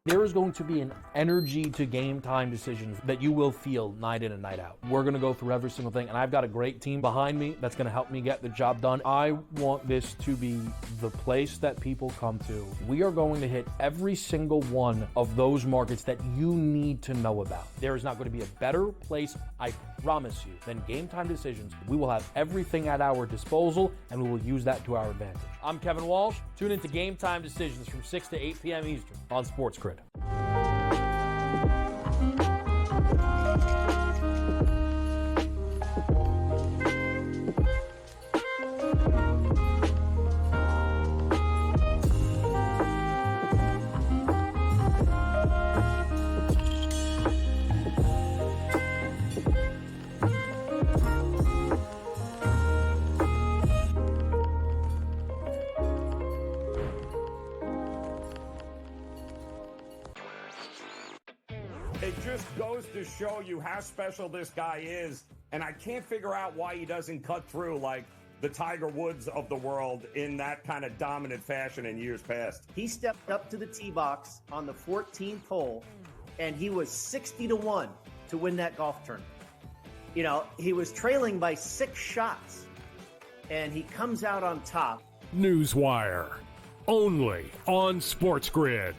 There is going to be an energy to game time decisions that you will feel night in and night out. We're going to go through every single thing, and I've got a great team behind me that's going to help me get the job done. I want this to be the place that people come to. We are going to hit every single one of those markets that you need to know about. There is not going to be a better place, I promise you, than Game Time Decisions. We will have everything at our disposal, and we will use that to our advantage. I'm Kevin Walsh. Tune into Game Time Decisions from 6 to 8 p.m. Eastern on SportsGrid. It just goes to show you how special this guy is, and I can't figure out why he doesn't cut through like the Tiger Woods of the world in that kind of dominant fashion in years past. He stepped up to the tee box on the 14th hole, and he was 60-1 to win that golf tournament. He was trailing by 6 shots, and he comes out on top. Newswire, only on SportsGrid.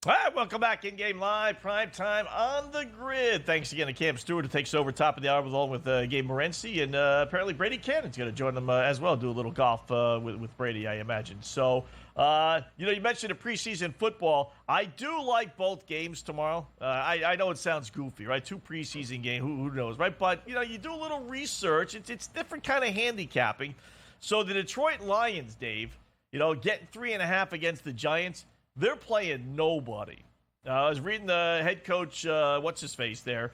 All right, welcome back. InGame Live, prime time on the grid. Thanks again to Cam Stewart, who takes over top of the hour along with Gabe Morency. And apparently Brady Cannon's going to join them as well, do a little golf with Brady, I imagine. So, you mentioned the preseason football. I do like both games tomorrow. I know it sounds goofy, right? 2 preseason games, who knows, right? But, you do a little research. It's different kind of handicapping. So the Detroit Lions, Dave, getting 3.5 against the Giants, they're playing nobody. I was reading the head coach, what's-his-face there,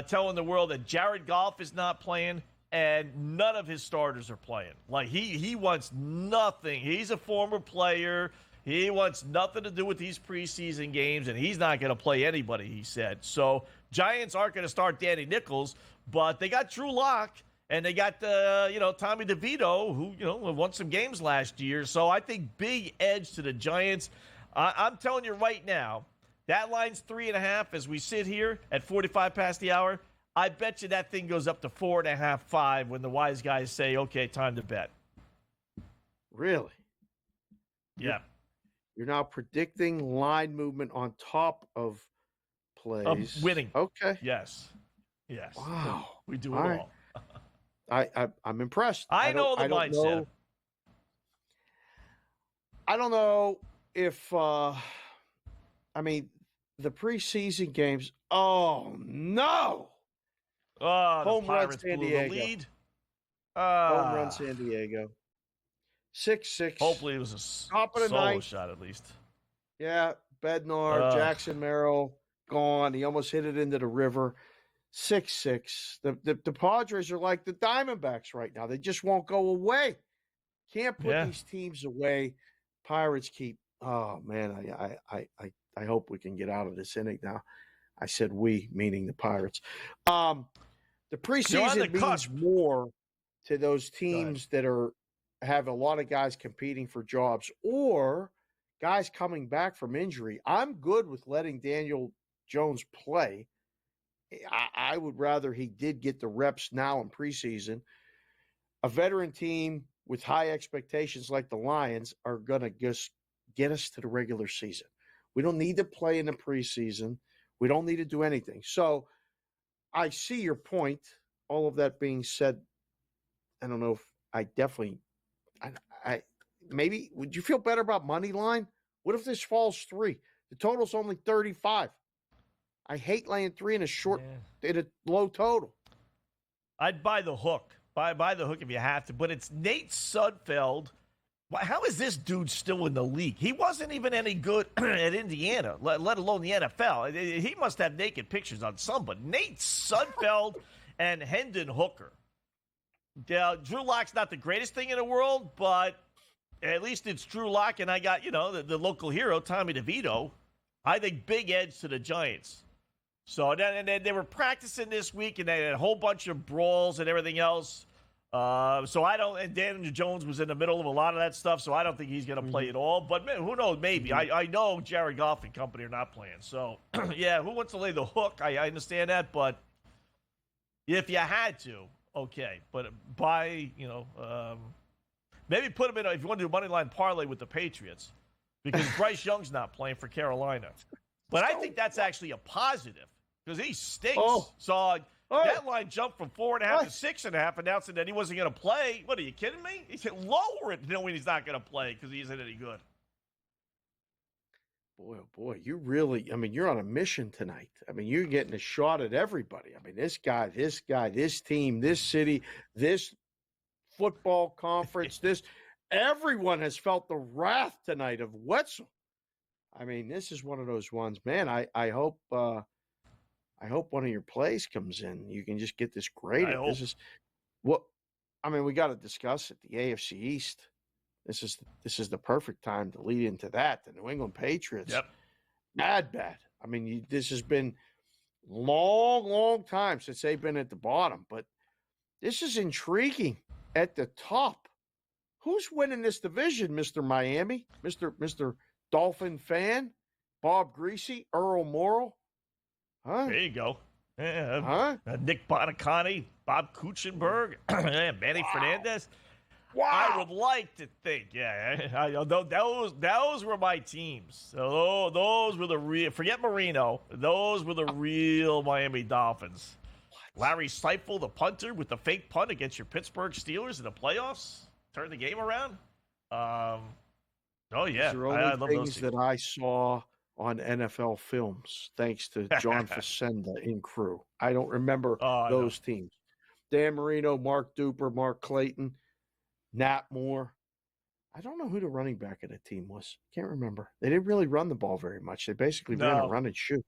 telling the world that Jared Goff is not playing and none of his starters are playing. Like, he wants nothing. He's a former player. He wants nothing to do with these preseason games, and he's not going to play anybody, he said. So Giants aren't going to start Danny Nichols, but they got Drew Lock, and they got, Tommy DeVito, who, won some games last year. So I think big edge to the Giants. I'm telling you right now, that line's 3.5 as we sit here at 45 past the hour. I bet you that thing goes up to 4.5, 5 when the wise guys say, okay, time to bet. Really? Yeah. You're now predicting line movement on top of plays. Winning. Okay. Yes. Wow. We do it all. I'm impressed. I know the mindset. I don't know if, the preseason games. Oh, no. Home run San Diego. The lead. Home run San Diego. 6-6. Hopefully it was a top of the solo ninth. shot at least. Yeah, Bednar, Jackson Merrill, gone. He almost hit it into the river. 6-6. The Padres are like the Diamondbacks right now. They just won't go away. Can't put these teams away. Pirates keep. Oh man, I hope we can get out of this inning now. I said we, meaning the Pirates. The preseason means more to those teams that have a lot of guys competing for jobs or guys coming back from injury. I'm good with letting Daniel Jones play. I would rather he did get the reps now in preseason. A veteran team with high expectations like the Lions are going to just get us to the regular season. We don't need to play in the preseason. We don't need to do anything. So I see your point. All of that being said, I don't know if I definitely maybe would you feel better about money line? What if this falls 3? The total's only 35. I hate laying 3 in a low total. I'd buy the hook. Buy the hook if you have to. But it's Nate Sudfeld. How is this dude still in the league? He wasn't even any good at Indiana, let alone the NFL. He must have naked pictures on somebody. Nate Sudfeld and Hendon Hooker. Drew Lock's not the greatest thing in the world, but at least it's Drew Lock, and I got, the local hero, Tommy DeVito. I think big edge to the Giants. So then they were practicing this week, and they had a whole bunch of brawls and everything else. And Daniel Jones was in the middle of a lot of that stuff, so I don't think he's going to play at all. But man, who knows? Maybe. I know Jared Goff and company are not playing. So, who wants to lay the hook? I understand that, but if you had to, okay. But maybe put him in, if you want to do a money line parlay with the Patriots, because Bryce Young's not playing for Carolina. But I think that's actually a positive, because he stinks. So that line jumped from 4.5 to 6.5, announcing that he wasn't going to play. What, are you kidding me? He said lower it knowing he's not going to play because he isn't any good. Boy, oh boy, you really, you're on a mission tonight. You're getting a shot at everybody. This guy, this team, this city, this football conference, everyone has felt the wrath tonight of Wetzel. This is one of those ones, man. I hope one of your plays comes in. You can just get this graded. This is what we got to discuss it. The AFC East. This is the perfect time to lead into that. The New England Patriots. Yep. Bad. This has been long time since they've been at the bottom, but this is intriguing at the top. Who's winning this division, Mr. Miami? Mr. Dolphin fan? Bob Greasy? Earl Morrall? Huh? There you go. Yeah. Nick Bonacani, Bob Kuchenberg, Manny Fernandez. Wow. I would like to think, those were my teams. So those were the real, forget Marino, those were the real Miami Dolphins. Larry Seifel, the punter, with the fake punt against your Pittsburgh Steelers in the playoffs, turned the game around. These are only I love things those that I saw on NFL films, thanks to John Facenda in crew. I don't remember those teams. Dan Marino, Mark Duper, Mark Clayton, Nat Moore. I don't know who the running back of the team was. Can't remember. They didn't really run the ball very much. They basically ran a run and shoot.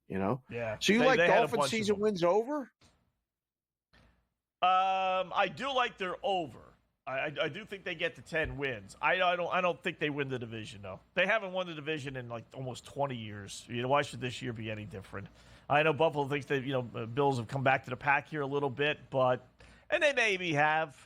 You know. Yeah. So you like Dolphin season wins over? I do like their over. I do think they get to 10 wins. I don't think they win the division though. They haven't won the division in like almost 20 years. You know, why should this year be any different? I know Buffalo thinks that Bills have come back to the pack here a little bit, and they maybe have,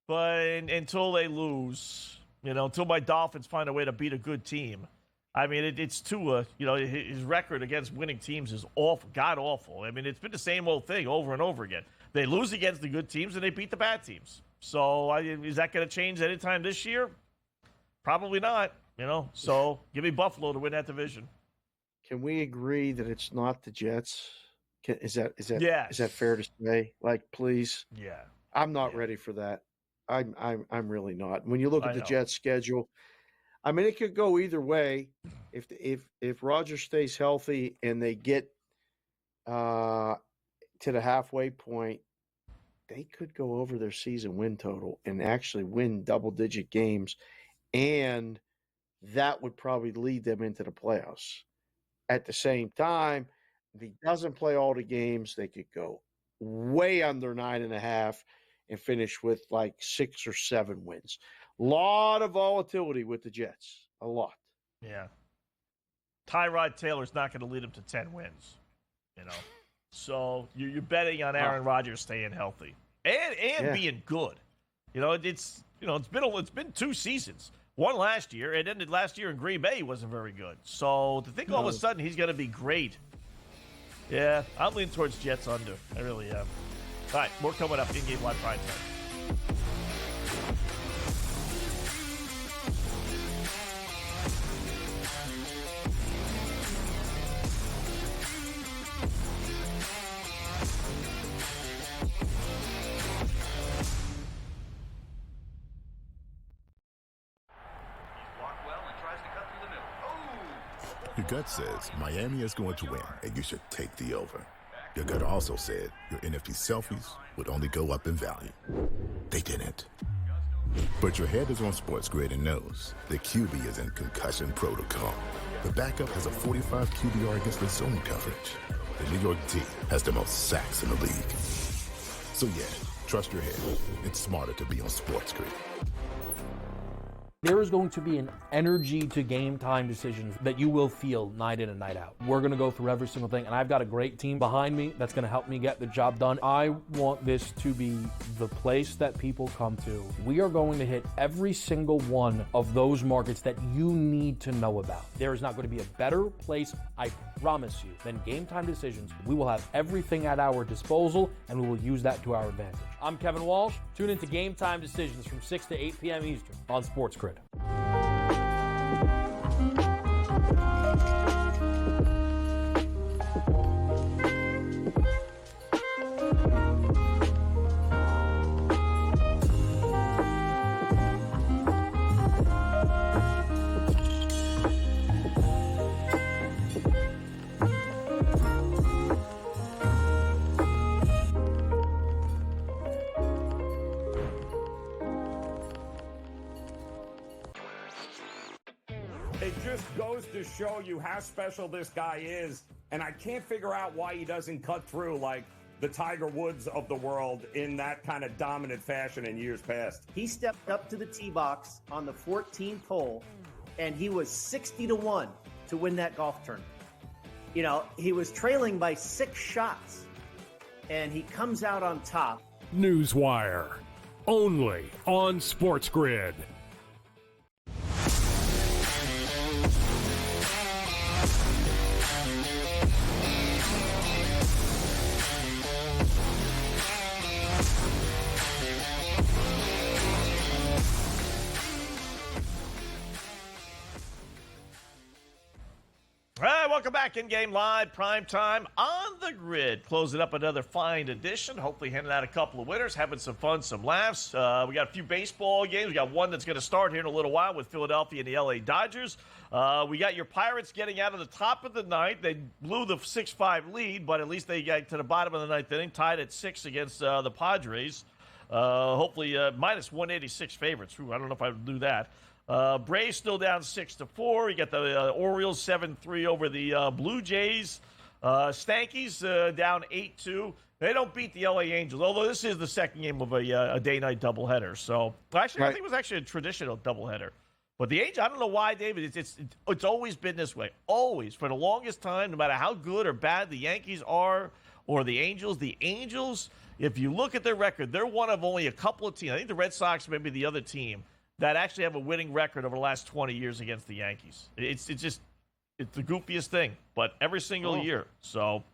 but until they lose, until my Dolphins find a way to beat a good team. I mean, it's Tua. His record against winning teams is awful, god awful. I mean, it's been the same old thing over and over again. They lose against the good teams and they beat the bad teams. So is that going to change anytime this year? Probably not. So give me Buffalo to win that division. Can we agree that it's not the Jets? Is that yes. fair to say? Like, please. Yeah. I'm not ready for that. I'm really not. When you look at the Jets schedule, I mean, it could go either way. If Rodgers stays healthy and they get to the halfway point, they could go over their season win total and actually win double-digit games, and that would probably lead them into the playoffs. At the same time, if he doesn't play all the games, they could go way under 9.5 and finish with like 6 or 7 wins. A lot of volatility with the Jets. A lot. Yeah. Tyrod Taylor's not going to lead them to 10 wins, So you're betting on Aaron Rodgers staying healthy and being good. It's been 2 seasons. One last year. It ended last year in Green Bay. He wasn't very good. So to think all of a sudden he's going to be great. Yeah, I'm leaning towards Jets under. I really am. All right, more coming up. In-game live prime time. Your gut says Miami is going to win, and you should take the over. Your gut also said your NFT selfies would only go up in value. They didn't. But your head is on SportsGrid and knows the QB is in concussion protocol. The backup has a 45 QBR against the zone coverage. The New York D has the most sacks in the league. So yeah, trust your head. It's smarter to be on SportsGrid. There is going to be an energy to game time decisions that you will feel night in and night out. We're going to go through every single thing, and I've got a great team behind me that's going to help me get the job done. I want this to be the place that people come to. We are going to hit every single one of those markets that you need to know about. There is not going to be a better place, I promise you, than Game Time Decisions. We will have everything at our disposal, and we will use that to our advantage. I'm Kevin Walsh. Tune into Game Time Decisions from 6 to 8 p.m. Eastern on SportsGrid. It just goes to show you how special this guy is, and I can't figure out why he doesn't cut through like the Tiger Woods of the world in that kind of dominant fashion in years past. He stepped up to the tee box on the 14th hole, and he was 60-1 to win that golf tournament. He was trailing by 6 shots, and he comes out on top. Newswire, only on SportsGrid. All right, welcome back. In-game live, prime time on the grid. Closing up another fine edition. Hopefully handing out a couple of winners, having some fun, some laughs. We got a few baseball games. We got one that's going to start here in a little while with Philadelphia and the LA Dodgers. We got your Pirates getting out of the top of the ninth. They blew the 6-5 lead, but at least they got to the bottom of the ninth inning, tied at 6 against the Padres. Hopefully minus 186 favorites. Ooh, I don't know if I would do that. Braves still down 6-4. You got the Orioles 7-3 over the Blue Jays. Stankies down 8-2. They don't beat the LA Angels, although this is the second game of a day-night doubleheader. So, actually, I think it was actually a traditional doubleheader. But the Angels, I don't know why, David. It's always been this way. Always. For the longest time, no matter how good or bad the Yankees are or the Angels, if you look at their record, they're one of only a couple of teams. I think the Red Sox may be the other team that actually have a winning record over the last 20 years against the Yankees. It's the goofiest thing, but every single year. So,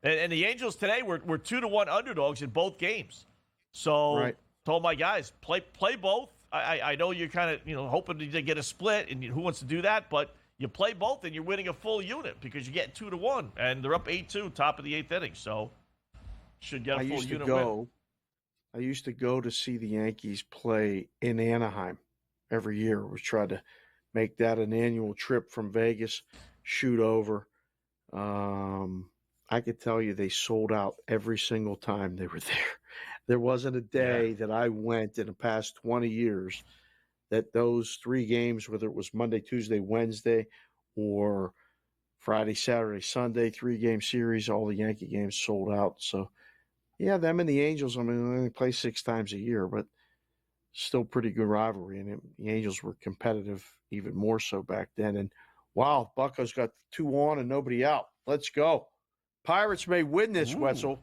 and the Angels today were 2-1 underdogs in both games. So, told my guys, play both. I know you're kind of hoping to get a split, and who wants to do that? But you play both, and you're winning a full unit because you get 2-1, and they're up 8-2, top of the 8th inning. So, should get a full unit win. I used to go to see the Yankees play in Anaheim every year. We tried to make that an annual trip from Vegas, shoot over. I could tell you they sold out every single time they were there. There wasn't a day that I went in the past 20 years that those 3 games, whether it was Monday, Tuesday, Wednesday, or Friday, Saturday, Sunday, 3-game series, all the Yankee games sold out. So, yeah, them and the Angels, I mean, they only play 6 times a year, but still pretty good rivalry. And the Angels were competitive even more so back then. And, wow, Bucco's got 2 on and nobody out. Let's go. Pirates may win this, Wetzel.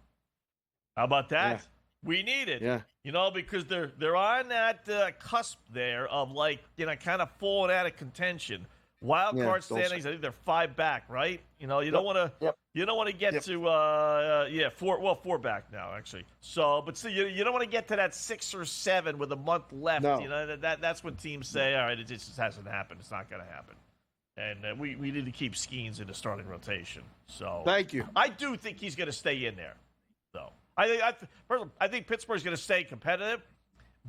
How about that? Yeah. We need it. Yeah. Because they're on that cusp there of kind of falling out of contention. Wild card standings, I think they're 5 back, right? You don't want to get to 4 back now actually. So, but still, you don't want to get to that 6 or 7 with a month left. No. That's when teams say, all right, it just hasn't happened. It's not going to happen. And we need to keep Skeens in the starting rotation. So thank you. I do think he's going to stay in there. So I think Pittsburgh's going to stay competitive,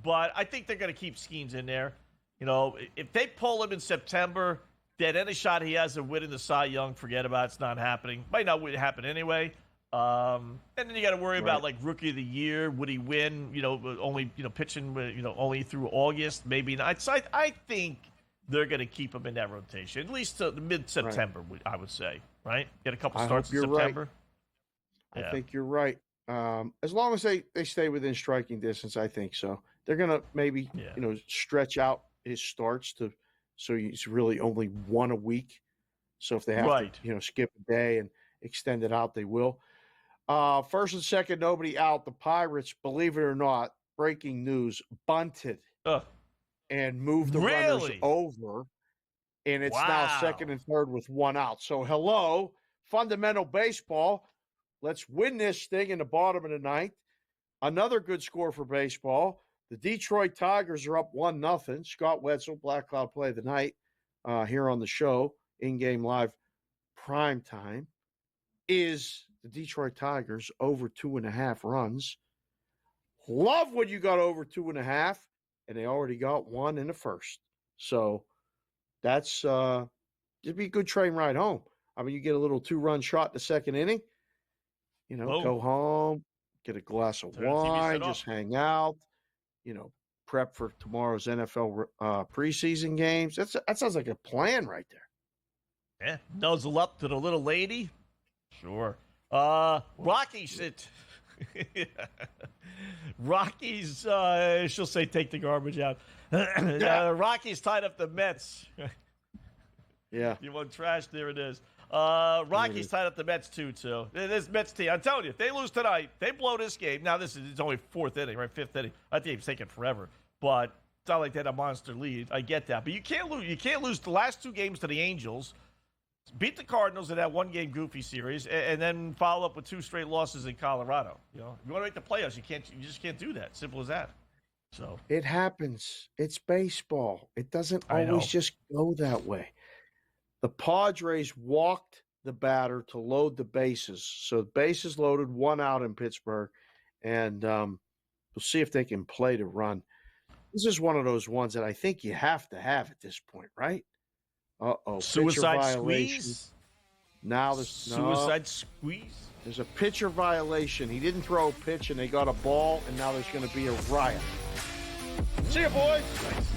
but I think they're going to keep Skeens in there. If they pull him in September, then any shot he has of winning the Cy Young, forget about it. It's not happening. Might not happen anyway. And then you got to worry about Rookie of the Year. Would he win? Only pitching. Only through August, maybe not. So I think they're going to keep him in that rotation at least to mid-September. I would say, right? Get a couple starts in September. Right. I think you're right. As long as they stay within striking distance, I think so. They're going to maybe stretch out his starts so he's really only 1 a week. So if they have to skip a day and extend it out, they will. First and second, nobody out. The Pirates, believe it or not, breaking news, bunted and moved the runners over, and it's now second and third with 1 out. So hello, fundamental baseball. Let's win this thing in the bottom of the 9th. Another good score for baseball. The Detroit Tigers are up 1-0. Scott Wetzel, Black Cloud Play of the Night, here on the show, InGame Live prime time. Is the Detroit Tigers over 2.5 runs? Love when you got over 2.5, and they already got 1 in the first. So that's it'd be a good train ride home. I mean, you get a little 2-run shot in the second inning. Go home, get a glass of wine, just hang out, prep for tomorrow's NFL preseason games. That sounds like a plan right there. Yeah, nuzzle up to the little lady. Sure. Rockies, Rockies, she'll say take the garbage out. Rockies tied up the Mets. Yeah. You want trash? There it is. Rockies tied up the Mets 2-2. This Mets team, I'm telling you, if they lose tonight, they blow this game. Now it's only 4th inning, right? 5th inning. I think it's taking forever, but it's not like they had a monster lead. I get that, but you can't lose. You can't lose the last 2 games to the Angels. Beat the Cardinals in that 1-game goofy series, and then follow up with 2 straight losses in Colorado. If you want to make the playoffs, you just can't do that. Simple as that. So it happens. It's baseball. It doesn't always just go that way. The Padres walked the batter to load the bases. So bases loaded, 1 out in Pittsburgh, and we'll see if they can play to run. This is one of those ones that I think you have to have at this point, right? Suicide squeeze? Now suicide squeeze? There's a pitcher violation. He didn't throw a pitch, and they got a ball, and now there's going to be a riot. See you, boys. Nice.